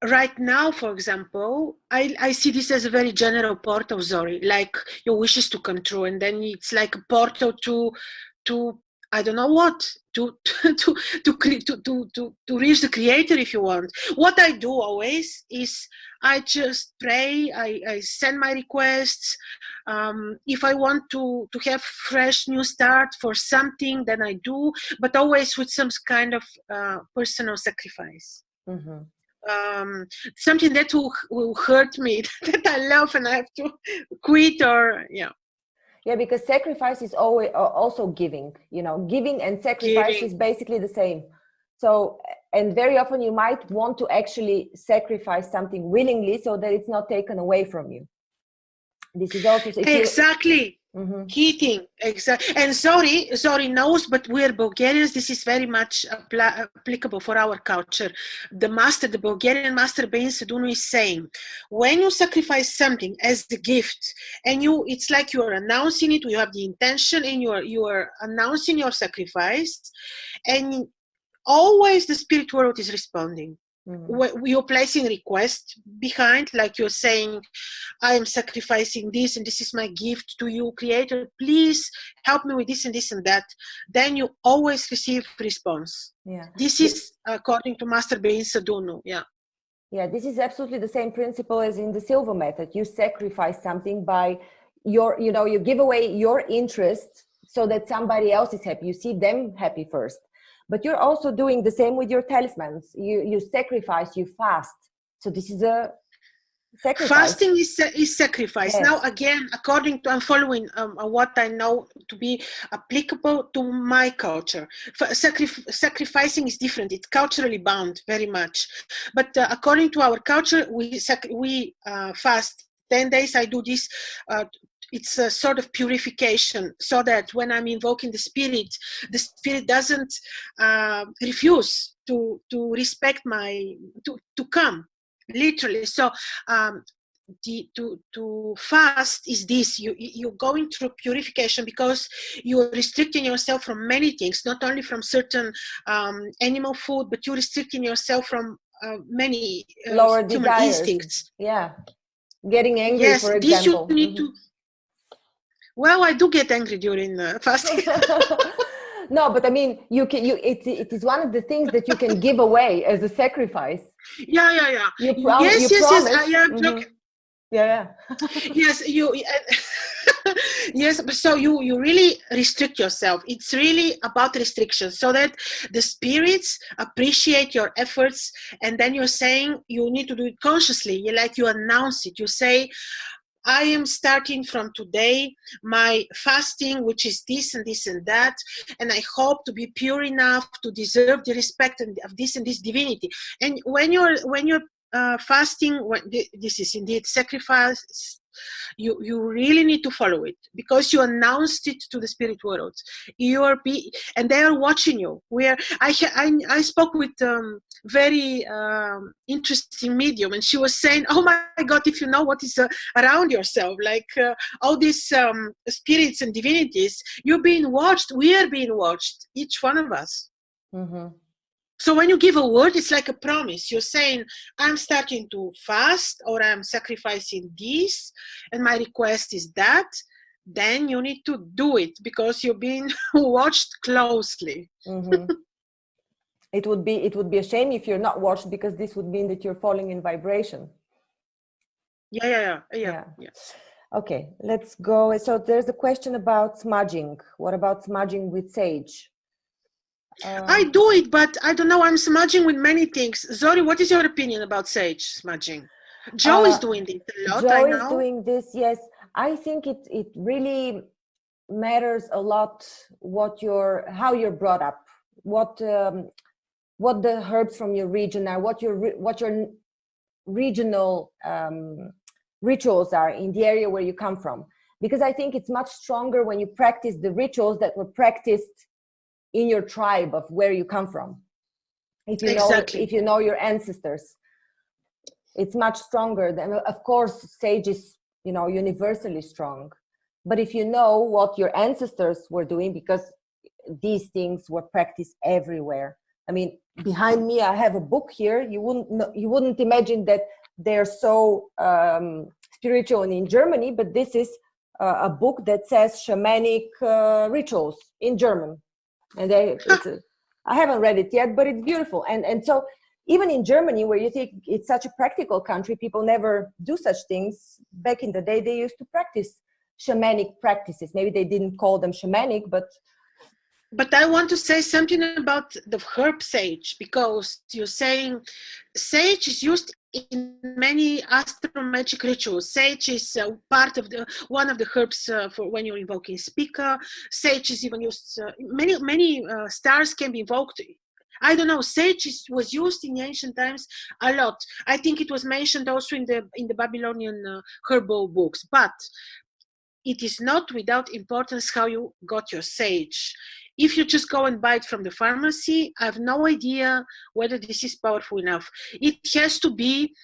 Right now, for example, I see this as a very general portal, Zori, like your wishes to come true, and then it's like a portal to I don't know what to reach the creator, if you want. What I do always is I just pray. I send my requests. If I want to have fresh new start for something, then I do, but always with some kind of personal sacrifice. Mm-hmm. Something that will hurt me, that I love, and I have to quit, or Yeah, because sacrifice is always also giving. You know, giving and sacrifice giving. is basically the same. So, and very often you might want to actually sacrifice something willingly so that it's not taken away from you. This is also Exactly. Mm-hmm. Heating, exactly. And sorry knows, but we're Bulgarians. This is very much applicable for our culture. The Bulgarian master Bein Sedunu is saying, when you sacrifice something as the gift, and it's like you are announcing it. You have the intention, and you are announcing your sacrifice, and always the spirit world is responding. Mm-hmm. You're placing request behind, like you're saying, I am sacrificing this, and this is my gift to you, creator. Please help me with this and this and that. Then you always receive response. Yeah. This is according to Master Bein Sedunu. Yeah. Yeah, this is absolutely the same principle as in the Silva Method. You sacrifice something by you give away your interest so that somebody else is happy. You see them happy first. But you're also doing the same with your talismans. You sacrifice, you fast. So this is a sacrifice. Fasting is sacrifice. Yes. Now again, according to, I'm following what I know to be applicable to my culture. Sacrificing is different. It's culturally bound very much. But according to our culture, we fast 10 days. I do this. It's a sort of purification, so that when I'm invoking the spirit doesn't refuse to respect to come, literally. So to fast is this: you're going through purification, because you're restricting yourself from many things, not only from certain animal food, but you're restricting yourself from many lower human desires. instincts. Yeah, getting angry, yes, for example. This you need to. Well, I do get angry during fasting. No, but I mean, it is one of the things that you can give away as a sacrifice. Yeah. Yes. Mm-hmm. Yeah. Yes, yes, but so you really restrict yourself. It's really about restriction, so that the spirits appreciate your efforts, and then you're saying you need to do it consciously. You announce it. You say, I am starting from today my fasting, which is this and this and that, and I hope to be pure enough to deserve the respect of this and this divinity. And when you're fasting, this is indeed sacrifice. You really need to follow it, because you announced it to the spirit world. And they are watching you. I spoke with very interesting medium, and she was saying, oh my God, if you know what is around yourself, like all these spirits and divinities, you're being watched. We are being watched, each one of us. Mm-hmm. So when you give a word, it's like a promise. You're saying, I'm starting to fast, or I'm sacrificing this, and my request is that. Then you need to do it, because you're being watched closely. Mm-hmm. It would be a shame if you're not watched, because this would mean that you're falling in vibration. Yeah. Okay, let's go. So there's a question about smudging. What about smudging with sage? I do it, but I don't know. I'm smudging with many things. Zori, what is your opinion about sage smudging? Joe is doing it a lot. Joe is doing this, yes. I think it really matters a lot how you're brought up, what the herbs from your region are, what your regional rituals are in the area where you come from. Because I think it's much stronger when you practice the rituals that were practiced in your tribe of where you come from. If you know your ancestors, it's much stronger than, of course, sage is, universally strong. But if you know what your ancestors were doing, because these things were practiced everywhere. I mean, behind me, I have a book here. You wouldn't imagine that they're so spiritual in Germany, but this is a book that says shamanic rituals in German. And I haven't read it yet, but it's beautiful. And so even in Germany, where you think it's such a practical country, people never do such things. Back in the day, they used to practice shamanic practices. Maybe they didn't call them shamanic, but I want to say something about the herb sage, because you're saying sage is used in many astral magic rituals. Sage is part of one of the herbs for when you're invoking speaker. Sage is even used. Many stars can be invoked. I don't know. Sage was used in ancient times a lot. I think it was mentioned also in the Babylonian herbal books. But it is not without importance how you got your sage. If you just go and buy it from the pharmacy, I have no idea whether this is powerful enough. It has to be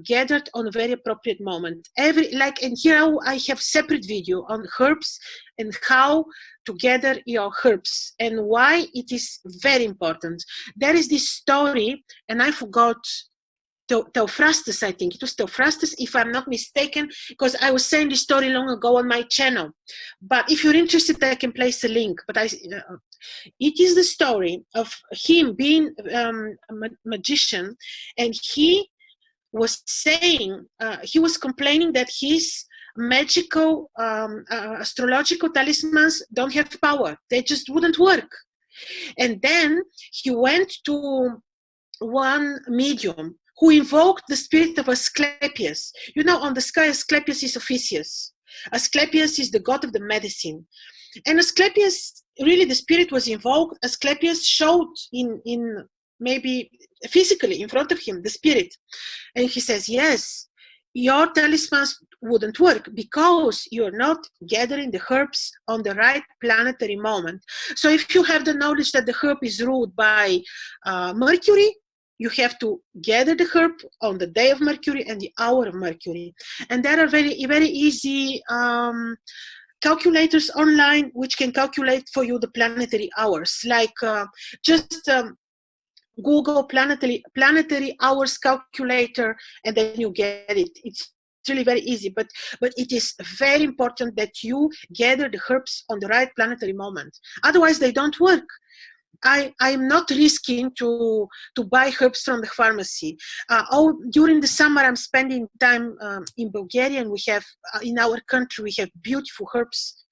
gathered on a very appropriate moment. And here I have separate video on herbs and how to gather your herbs and why it is very important. There is this story, and I forgot. Theophrastus, I think it was Theophrastus, if I'm not mistaken, because I was saying this story long ago on my channel. But if you're interested, I can place a link. But it is the story of him being a magician, and he was saying, he was complaining that his magical astrological talismans don't have power. They just wouldn't work. And then he went to one medium who invoked the spirit of Asclepius. You know, on the sky, Asclepius is Ophiuchus. Asclepius is the god of the medicine. And Asclepius, really the spirit was invoked. Asclepius showed in maybe physically in front of him, the spirit. And he says, yes, your talismans wouldn't work because you're not gathering the herbs on the right planetary moment. So if you have the knowledge that the herb is ruled by Mercury, you have to gather the herb on the day of Mercury and the hour of Mercury. And there are very, very easy calculators online which can calculate for you the planetary hours. Like Google planetary hours calculator, and then you get it. It's really very easy, but it is very important that you gather the herbs on the right planetary moment. Otherwise, they don't work. I'm not risking to buy herbs from the pharmacy. During the summer, I'm spending time in Bulgaria, and we have in our country we have beautiful herbs,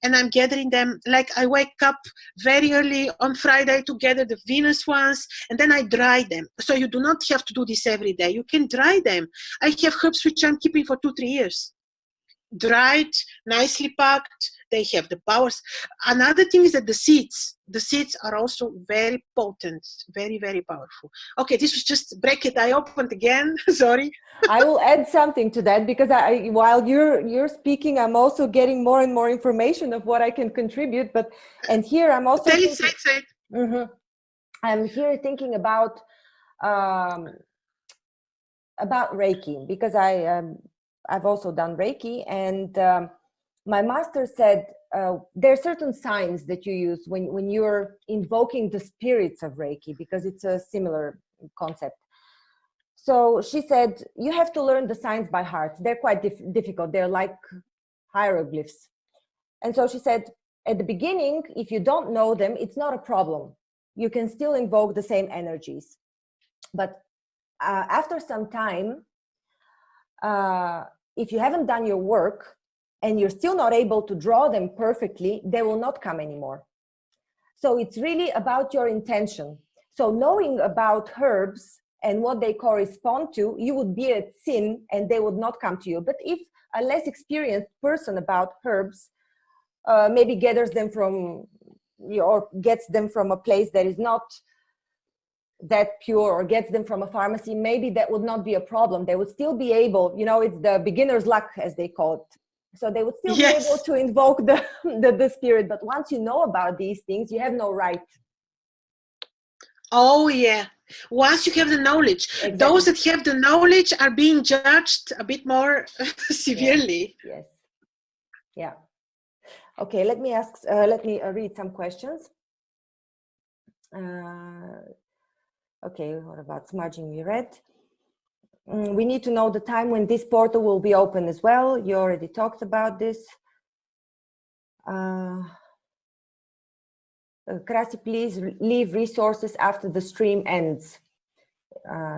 and I'm gathering them. Like I wake up very early on Friday to gather the Venus ones, and then I dry them. So you do not have to do this every day. You can dry them. I have herbs which I'm keeping for 2-3 years. Dried, nicely packed, they have the powers. Another thing is that the seeds are also very potent, very, very powerful. Okay, this was just bracket I opened again. Sorry. I will add something to that, because while you're speaking, I'm also getting more and more information of what I can contribute. And here I'm also say it. Mm-hmm. I'm here thinking about Reiki, because I've also done Reiki, and my master said there are certain signs that you use when you're invoking the spirits of Reiki, because it's a similar concept. So she said, you have to learn the signs by heart. They're quite difficult. They're like hieroglyphs. And so she said, at the beginning, if you don't know them, it's not a problem. You can still invoke the same energies. But after some time, if you haven't done your work and you're still not able to draw them perfectly, they will not come anymore. So it's really about your intention. So knowing about herbs and what they correspond to, you would be at sin and they would not come to you. But if a less experienced person about herbs maybe gathers them from, or gets them from a place that is not that pure, or gets them from a pharmacy, maybe that would not be a problem. They would still be able, it's the beginner's luck, as they call it. So they would still be able to invoke the spirit. But once you know about these things, you have no right. Oh, yeah. Once you have the knowledge, exactly. Those that have the knowledge are being judged a bit more severely. Yes. Yeah. Okay, let me read some questions. Okay, what about smudging we read? We need to know the time when this portal will be open as well. You already talked about this. Krasi, please leave resources after the stream ends.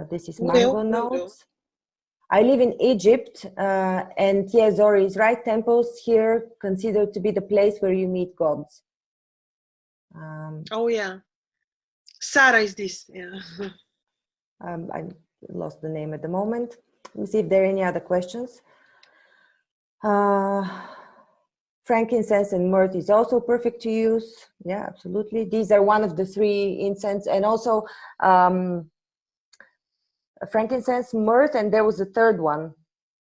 This is Mango Notes. I live in Egypt, and yeah, Zori is right. Temples here considered to be the place where you meet gods. Oh yeah, Sarah is this. Yeah. I lost the name at the moment. Let me see if there are any other questions. Frankincense and myrrh is also perfect to use. Yeah, absolutely. These are one of the 3 incense, and also frankincense, myrrh, and there was a third one.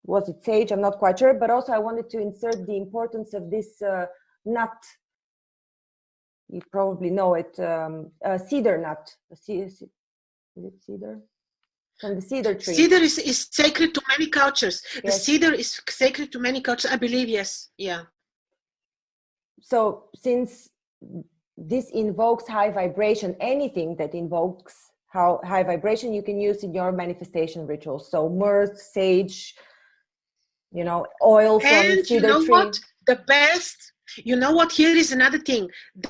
Was it sage? I'm not quite sure, but also I wanted to insert the importance of this nut. You probably know it, cedar nut. Is it cedar? From the cedar tree. Cedar is sacred to many cultures. Yes. The cedar is sacred to many cultures, I believe, yes. Yeah. So since this invokes high vibration, anything that invokes high vibration, you can use in your manifestation rituals. So myrrh, sage, you know, oil from cedar tree. What? The best, you know what, here is another thing.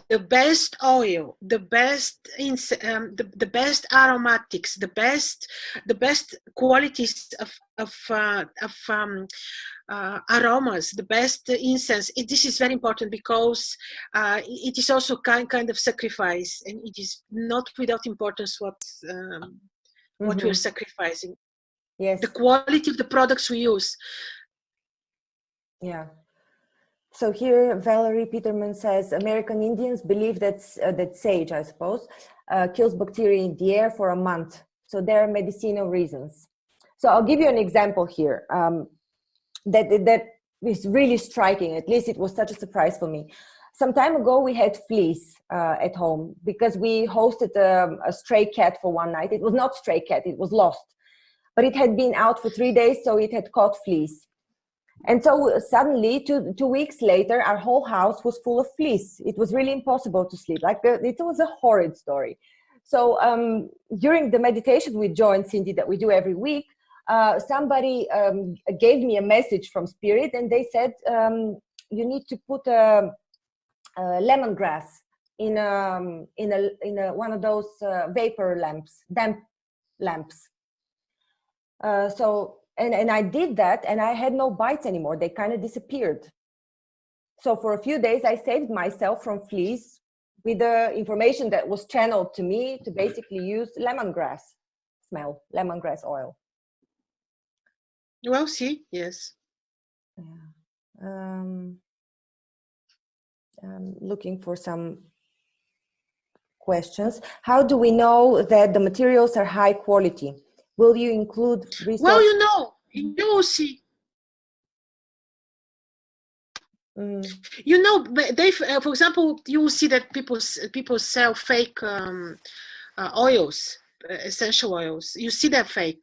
The best oil, the best the best aromatics, the best qualities of aromas, the best incense. This is very important because it is also kind of sacrifice, and it is not without importance what we are sacrificing. Yes. The quality of the products we use. Yeah. So here, Valerie Peterman says, American Indians believe that sage, I suppose, kills bacteria in the air for a month. So there are medicinal reasons. So I'll give you an example here that is really striking. At least it was such a surprise for me. Some time ago, we had fleas at home because we hosted a stray cat for one night. It was not stray cat, it was lost. But it had been out for 3 days, so it had caught fleas. And so suddenly, two weeks later, our whole house was full of fleas. It was really impossible to sleep. It was a horrid story. So during the meditation with Joe and Cindy that we do every week, somebody gave me a message from Spirit, and they said, you need to put lemongrass in one of those vapor lamps, damp lamps. And I did that, and I had no bites anymore. They kind of disappeared. So for a few days, I saved myself from fleas with the information that was channeled to me to basically use lemongrass oil. Well, see, yes. Yeah. I'm looking for some questions. How do we know that the materials are high quality? Will you include resources? Well, you will see. You know, they, for example, you will see that people sell fake oils, essential oils. You see that fake.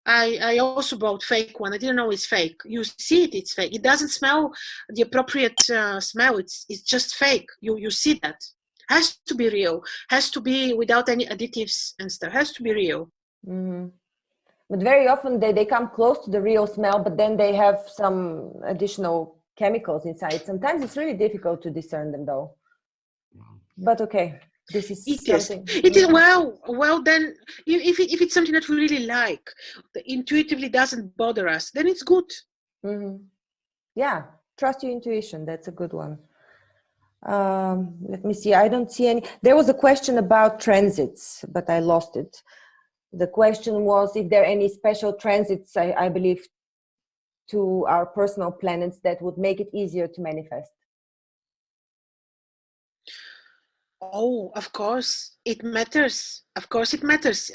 I also bought fake one. I didn't know it's fake. You see it, it's fake. It doesn't smell the appropriate smell. It's just fake. You see that. Has to be real. Has to be without any additives and stuff. Has to be real. But very often they come close to the real smell, but then they have some additional chemicals inside. Sometimes it's really difficult to discern them, though. But okay, this is something. It is well. Then, if it's something that we really like, that intuitively doesn't bother us, then it's good. Yeah, trust your intuition. That's a good one. Let me see. I don't see any. There was a question about transits, but I lost it. The question was if there are any special transits, I believe, to our personal planets that would make it easier to manifest. Oh, of course, it matters. Of course, it matters.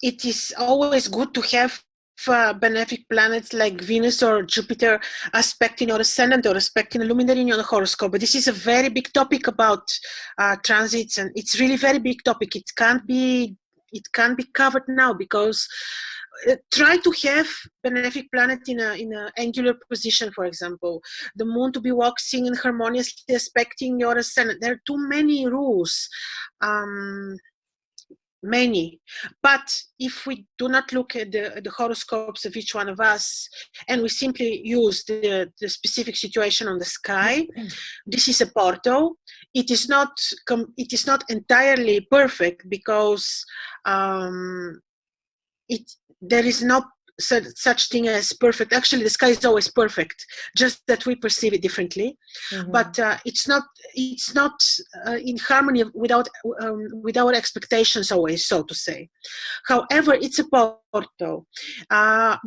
It is always good to have benefic planets like Venus or Jupiter aspecting your ascendant or aspecting a luminary in your horoscope. But this is a very big topic about transits, and it's really very big topic. It can't be covered now because try to have benefic planet in a angular position, for example, the moon to be waxing and harmoniously aspecting your ascendant. There are too many rules. many. But if we do not look at the horoscopes of each one of us, and we simply use the specific situation on the sky, this is a portal. It is not entirely perfect, because there is no such thing as perfect. Actually, the sky is always perfect, just that we perceive it differently. But it's not in harmony with our expectations always, so to say. However, it's a portal.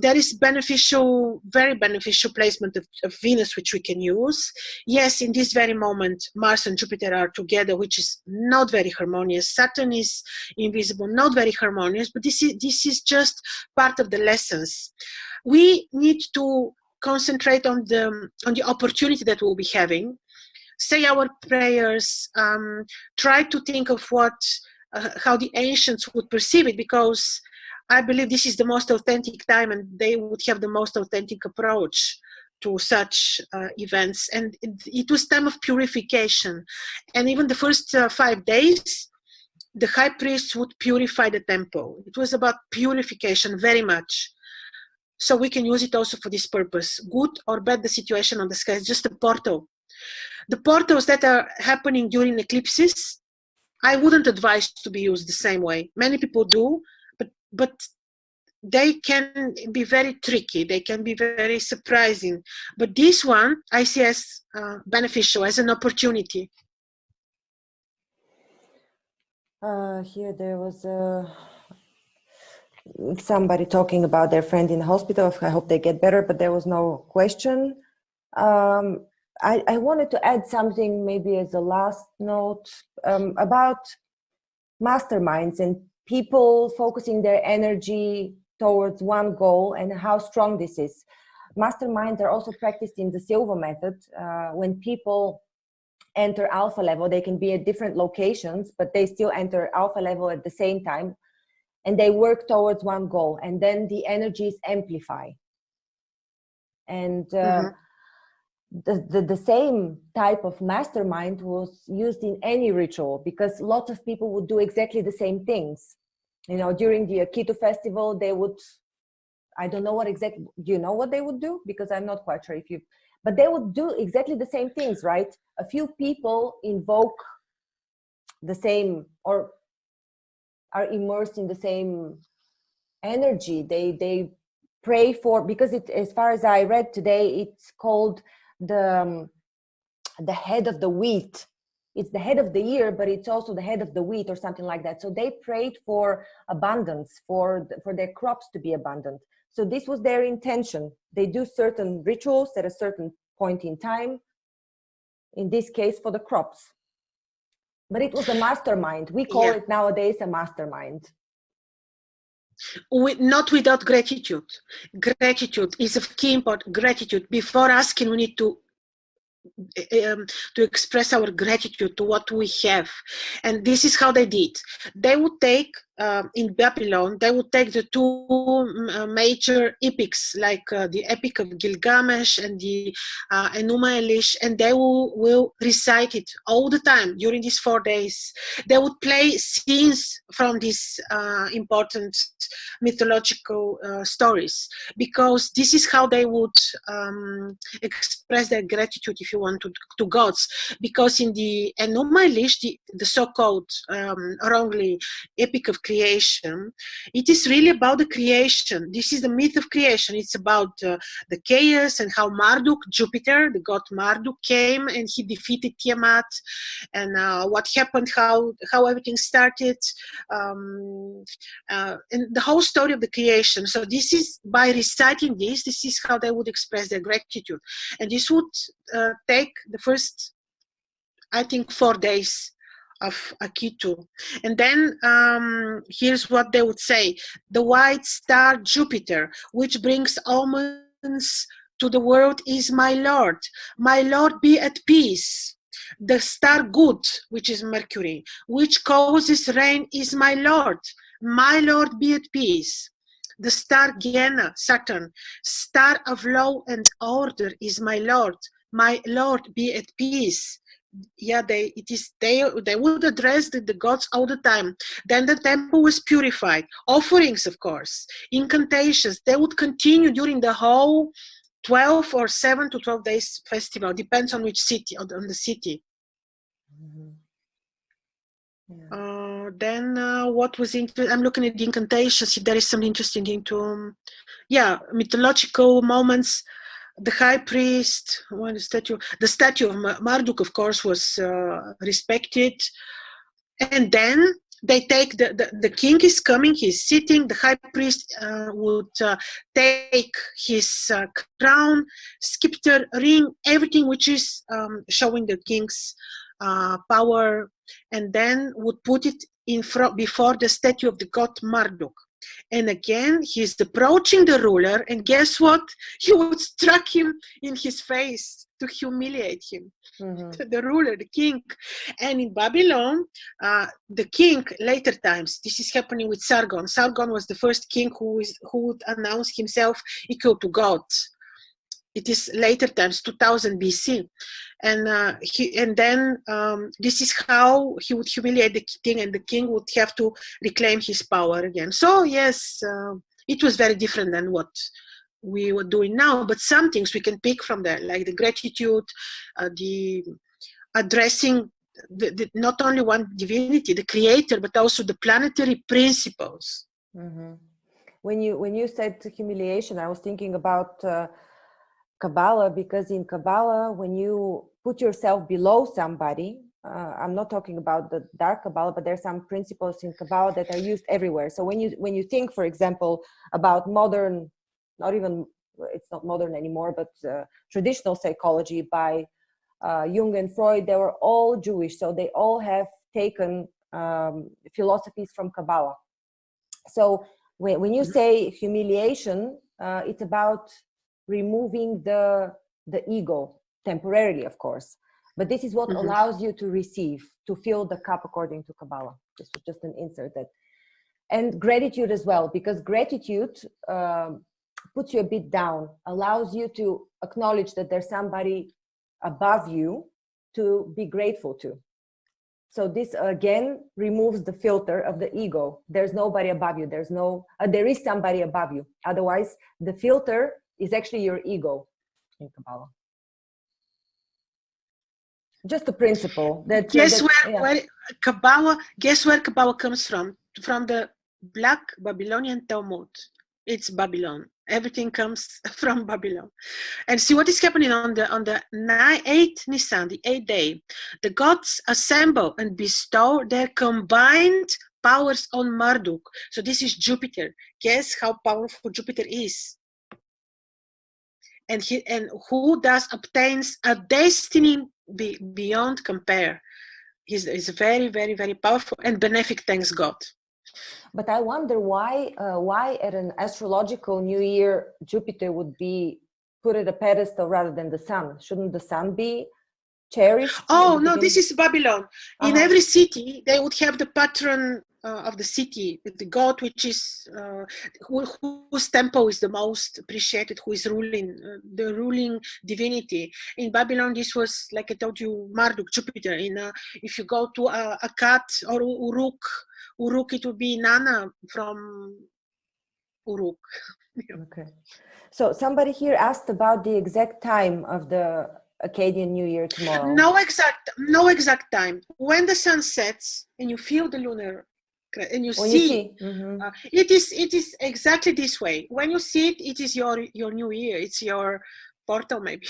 There is very beneficial placement of Venus, which we can use. Yes, in this very moment, Mars and Jupiter are together, which is not very harmonious. Saturn is invisible, not very harmonious, but this is just part of the lessons. We need to concentrate on the opportunity that we'll be having. Say our prayers, try to think of how the ancients would perceive it, because I believe this is the most authentic time, and they would have the most authentic approach to such events. And it was time of purification. And even the first 5 days, the high priest would purify the temple. It was about purification very much. So we can use it also for this purpose. Good or bad the situation on the sky is just a portal. The portals that are happening during eclipses, I wouldn't advise to be used the same way. Many people do, but they can be very tricky. They can be very surprising. But this one I see as beneficial, as an opportunity. Here there was somebody talking about their friend in the hospital. I hope they get better, but there was no question. I wanted to add something maybe as a last note about masterminds and people focusing their energy towards one goal and how strong this is. Masterminds are also practiced in the Silva Method. When people enter alpha level, they can be at different locations, but they still enter alpha level at the same time, and they work towards one goal, and then the energies amplify. And the same type of mastermind was used in any ritual, because lots of people would do exactly the same things. You know, during the Keto festival, they would, I don't know what exactly, do you know what they would do? Because I'm not quite sure if you, but they would do exactly the same things, right? A few people invoke the same, or are immersed in the same energy. They pray for, because it, as far as I read today, it's called the head of the wheat. It's the head of the year, but it's also the head of the wheat or something like that. So they prayed for abundance, for their crops to be abundant. So this was their intention. They do certain rituals at a certain point in time, in this case for the crops. But it was a mastermind. We call it nowadays a mastermind. Not without gratitude. Gratitude is of key importance. Gratitude. Before asking, we need to express our gratitude to what we have. And this is how they did. They would take, in Babylon, they would take the two major epics, like the Epic of Gilgamesh and the Enuma Elish, and they will recite it all the time during these 4 days. They would play scenes from these important mythological stories, because this is how they would express their gratitude, if you want, to gods. Because in the Enuma Elish, the so-called wrongly Epic of Creation, it is really about the creation. This is the myth of creation. It's about the chaos and how Marduk, Jupiter, the god Marduk, came and he defeated Tiamat, and what happened, how everything started, and the whole story of the creation. So this is, by reciting this is how they would express their gratitude. And this would take the first, I think, 4 days of Akitu. And then here's what they would say: the white star Jupiter, which brings omens to the world, is my Lord. My Lord, be at peace. The star Good, which is Mercury, which causes rain, is my Lord. My Lord, be at peace. The star Gehenna, Saturn, star of law and order, is my Lord. My Lord, be at peace. yeah, they would address the gods all the time. Then the temple was purified. Offerings, of course, incantations, they would continue during the whole 12 or 7 to 12 days festival, depends on which city, on the city. Then what was I'm looking at the incantations, if there is something interesting into mythological moments. The high priest, the statue of Marduk, of course, was respected. And then they take the king is coming, he's sitting, the high priest would take his crown, scepter, ring, everything which is showing the king's power, and then would put it in front before the statue of the god Marduk. And again, he's approaching the ruler, and guess what? He would strike him in his face to humiliate him. The ruler, the king. And in Babylon, the king, later times, this is happening with Sargon. Sargon was the first king who would announce himself equal to God. It is later times, 2000 BC. And then this is how he would humiliate the king, and the king would have to reclaim his power again. So yes, it was very different than what we were doing now, but some things we can pick from there, like the gratitude, the addressing the not only one divinity, the creator, but also the planetary principles. When you said humiliation, I was thinking about Kabbalah, because in Kabbalah, when you put yourself below somebody, I'm not talking about the dark Kabbalah, but there's some principles in Kabbalah that are used everywhere. So when you think, for example, about modern, it's not modern anymore, but traditional psychology by Jung and Freud, they were all Jewish, so they all have taken philosophies from Kabbalah. So when you say humiliation, it's about removing the ego temporarily, of course, but this is what allows you to receive, to fill the cup according to Kabbalah. This was just an insert. And gratitude as well, because gratitude puts you a bit down, allows you to acknowledge that there's somebody above you to be grateful to. So this again removes the filter of the ego. There's nobody above you. There is somebody above you. Otherwise, the filter is actually your ego in Kabbalah. Just a principle. Guess where Kabbalah comes from? From the Black Babylonian Talmud. It's Babylon. Everything comes from Babylon. And see what is happening on the 8th Nisan, the 8th day. The gods assemble and bestow their combined powers on Marduk. So this is Jupiter. Guess how powerful Jupiter is. And who thus obtains a destiny beyond compare. He's very, very, very powerful and benefic, thanks God. But I wonder why at an astrological new year, Jupiter would be put at a pedestal rather than the sun. Shouldn't the sun be cherished? Oh, no, this is Babylon. In every city, they would have the patron of the city, the god which is whose temple is the most appreciated, who is ruling, the ruling divinity. In Babylon, this was, like I told you, Marduk, Jupiter. If you go to Akkad or Uruk, it would be Nana from Uruk. Okay. So somebody here asked about the exact time of the Akkadian New Year tomorrow. No exact time. When the sun sets and you feel the lunar, and you see. It is exactly this way. When you see it, it is your new year. It's your portal, maybe.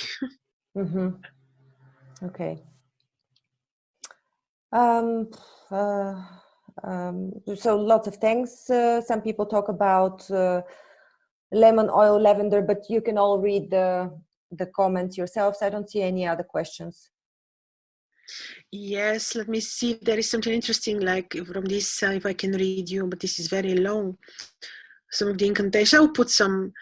Okay. So lots of things. Some people talk about lemon oil, lavender, but you can all read the comments yourselves. I don't see any other questions. Yes, let me see if there is something interesting, like from this, if I can read you, but this is very long. Some of the incantation, I'll put some,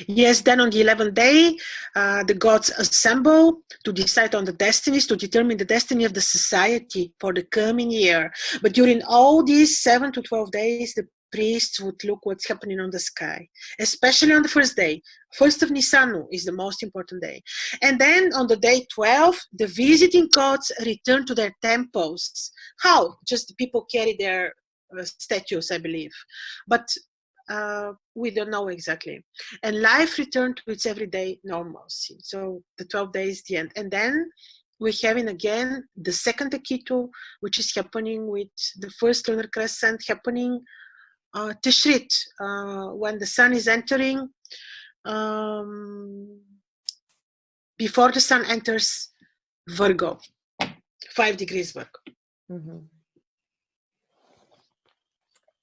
Yes, then on the 11th day, the gods assemble to decide on the destinies, to determine the destiny of the society for the coming year. But during all these 7 to 12 days, priests would look what's happening on the sky, especially on the first day. 1st of Nisanu is the most important day. And then on the day 12, the visiting gods return to their temples. How? Just the people carry their statues, I believe. But we don't know exactly. And life returned to its everyday normalcy. So the 12 days, the end. And then we're having again the second Akitu, which is happening with the first lunar crescent happening Tishrit, when the sun is entering, before the sun enters Virgo, 5 degrees Virgo. Mm-hmm.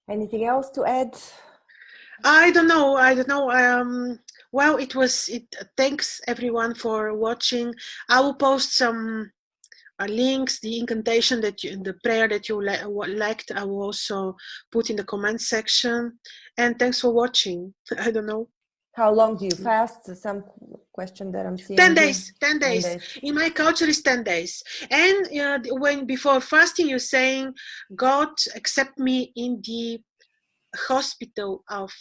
Anything else to add? I don't know. Well, thanks everyone for watching. I will post some links, the incantation the prayer that you liked, I will also put in the comment section. And thanks for watching. I don't know. How long do you fast? Some question that I'm seeing. 10 days. 10 days. In my culture, is 10 days. And when before fasting, you're saying, God, accept me in the hospital of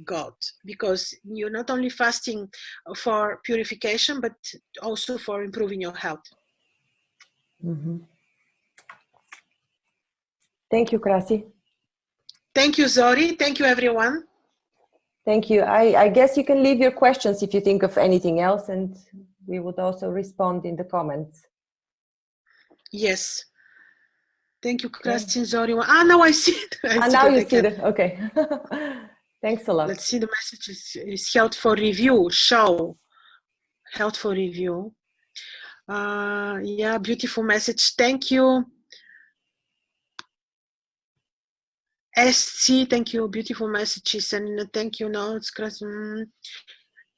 God, because you're not only fasting for purification, but also for improving your health. Mm-hmm. Thank you, Krasi. Thank you, Zori. Thank you, everyone. Thank you. I guess you can leave your questions if you think of anything else, and we would also respond in the comments. Yes. Thank you, Krasi and Zori. Now I see it. Now you see it. Okay. Thanks a lot. Let's see, the message is held for review. Show. Held for review. Yeah, beautiful message. Thank you. SC, thank you. Beautiful messages. And thank you. No, it's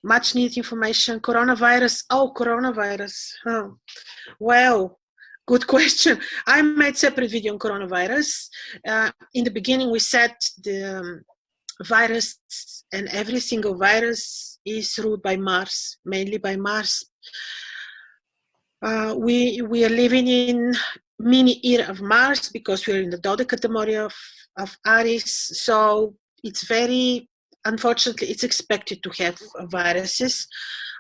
much needed information. Coronavirus. Oh, coronavirus. Oh. Well, good question. I made separate video on coronavirus. In the beginning, we said the virus, and every single virus is ruled by Mars, mainly by Mars. We are living in mini era of Mars because we're in the dodecatemory of Aries. So it's very, unfortunately, it's expected to have viruses.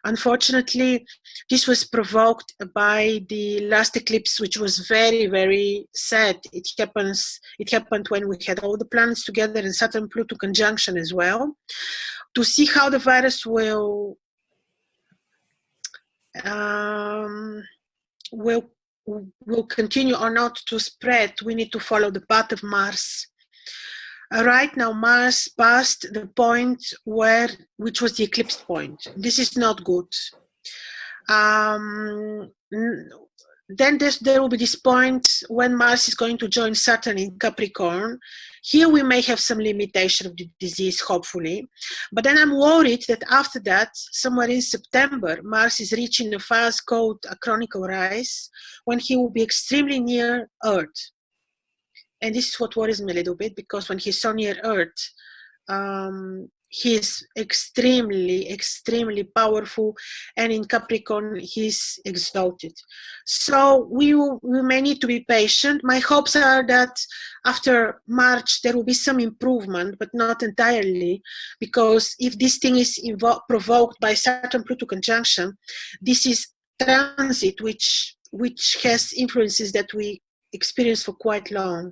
Unfortunately, this was provoked by the last eclipse, which was very, very sad. It happened when we had all the planets together in Saturn-Pluto conjunction as well. To see how the virus will continue or not to spread, we need to follow the path of Mars. Right now, Mars passed the point which was the eclipse point. This is not good. Then there will be this point when Mars is going to join Saturn in Capricorn. Here we may have some limitation of the disease, hopefully. But then I'm worried that after that, somewhere in September, Mars is reaching a phase called acronical rise, when he will be extremely near Earth. And this is what worries me a little bit, because when he's so near Earth, he's extremely, extremely powerful, and in Capricorn, he's exalted. So we may need to be patient. My hopes are that after March, there will be some improvement, but not entirely, because if this thing is provoked by Saturn-Pluto conjunction, this is transit, which has influences that we experience for quite long.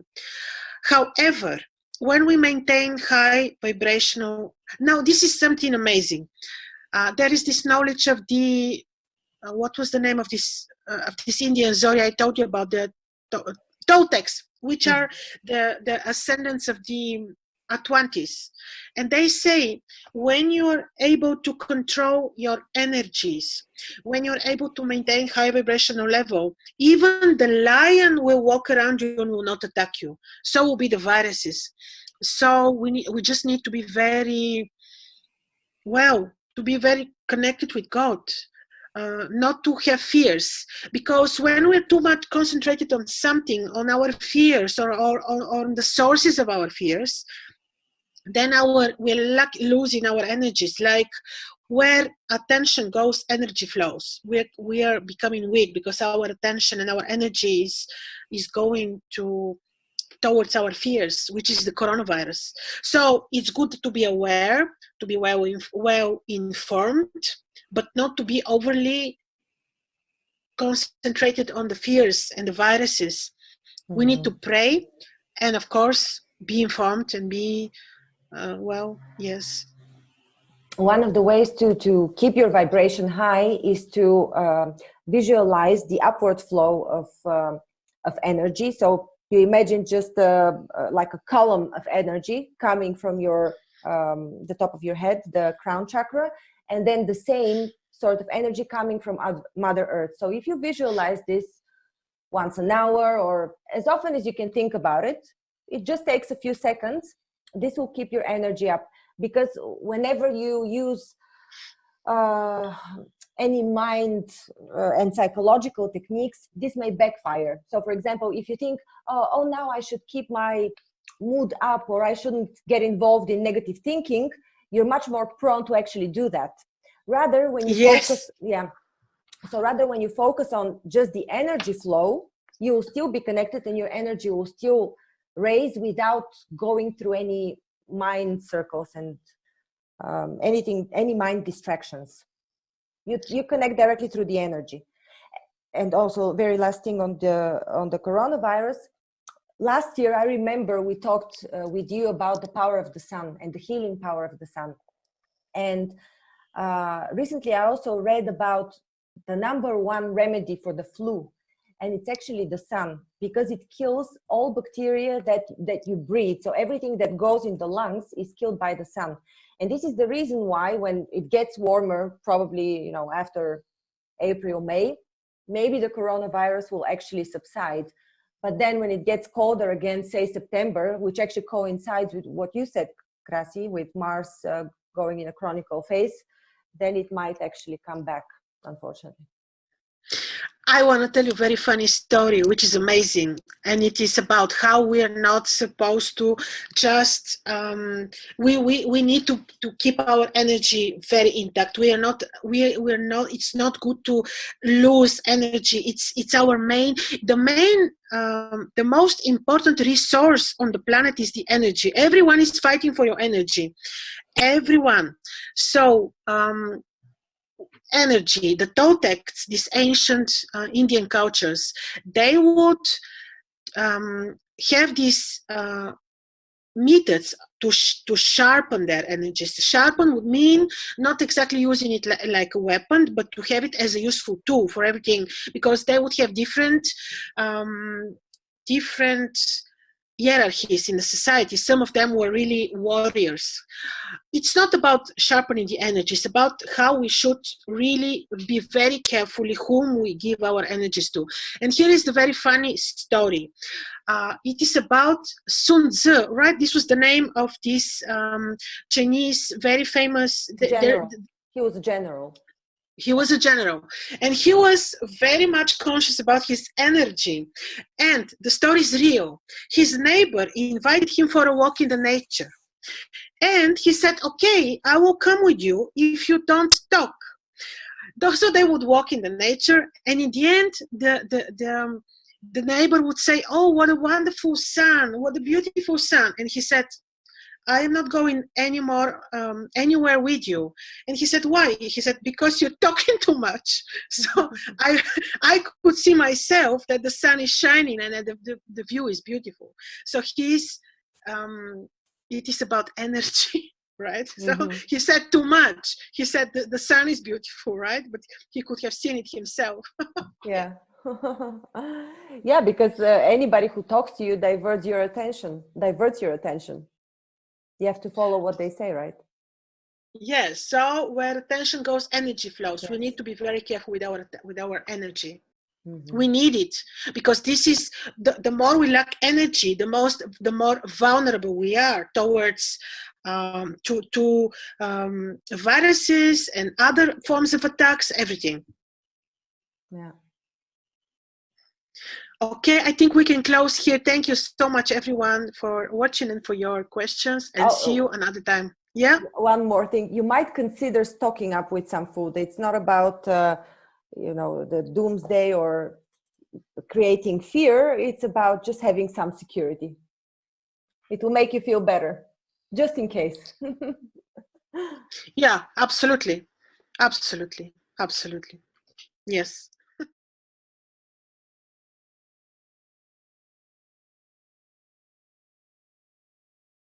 However, when we maintain high vibrational, now this is something amazing. There is this knowledge of the, what was the name of this Indian Zori I told you about, the Toltecs, which are the ascendants of the Atlantis. And they say, when you're able to control your energies, when you're able to maintain high vibrational level, even the lion will walk around you and will not attack you. So will be the viruses. So we just need to be very connected with God. Not to have fears, because when we're too much concentrated on something, on our fears or on the sources of our fears, then we're losing our energies. Like where attention goes, energy flows. We are becoming weak because our attention and our energy is going to towards our fears, which is the coronavirus. So it's good to be aware, to be well informed, but not to be overly concentrated on the fears and the viruses. We need to pray, and of course, be informed and be, yes. One of the ways to keep your vibration high is to visualize the upward flow of energy. So you imagine just like a column of energy coming from your the top of your head, the crown chakra, and then the same sort of energy coming from Mother Earth. So if you visualize this once an hour or as often as you can think about it, it just takes a few seconds. This will keep your energy up, because whenever you use any mind and psychological techniques, this may backfire. So for example, if you think, oh now I should keep my mood up, or I shouldn't get involved in negative thinking, you're much more prone to actually do that. Rather, when you focus, so rather when you focus on just the energy flow, you will still be connected and your energy will still raise without going through any mind circles and any mind distractions. You connect directly through the energy. And also, very last thing on the coronavirus. Last year, I remember we talked with you about the power of the sun and the healing power of the sun. And recently, I also read about the #1 remedy for the flu, and it's actually the sun, because it kills all bacteria that you breathe. So everything that goes in the lungs is killed by the sun. And this is the reason why when it gets warmer, probably after April, May, maybe the coronavirus will actually subside. But then when it gets colder again, say September, which actually coincides with what you said, Krasi, with Mars going in a chronicle phase, then it might actually come back, unfortunately. I want to tell you a very funny story, which is amazing. And it is about how we are not supposed to just, we need to keep our energy very intact. We're not, it's not good to lose energy. It's our the most important resource on the planet is the energy. Everyone is fighting for your energy. Everyone. So, energy, the Toltecs, these ancient Indian cultures, they would have these methods to sharpen their energies. Sharpen would mean not exactly using it like a weapon, but to have it as a useful tool for everything, because they would have different hierarchies in the society. Some of them were really warriors. It's not about sharpening the energy. It's about how we should really be very carefully whom we give our energies to. And here is the very funny story. It is about Sun Tzu, right? This was the name of this Chinese very famous general. He was a general. He was a general, and he was very much conscious about his energy. And the story is real. His neighbor invited him for a walk in the nature. And he said, okay, I will come with you if you don't talk. So they would walk in the nature, and in the end, the neighbor would say, oh, what a wonderful sun, what a beautiful sun. And he said, I am not going anymore anywhere with you. And he said, why? He said, because you're talking too much. So I could see myself that the sun is shining and that the view is beautiful. So it is about energy, right? So he said too much. He said the sun is beautiful, right? But he could have seen it himself. Yeah. Yeah, because anybody who talks to you diverts your attention. You have to follow what they say, right? Yes. So where attention goes, energy flows. Yes. We need to be very careful with our energy. We need it, because this is the more we lack energy, the more vulnerable we are towards to viruses and other forms of attacks. Everything. Yeah. Okay, I think we can close here. Thank you so much, everyone, for watching and for your questions, and see you another time. Yeah. One more thing, you might consider stocking up with some food. It's not about the doomsday or creating fear. It's about just having some security. It will make you feel better, just in case. Yeah, absolutely. Absolutely. Absolutely. Yes.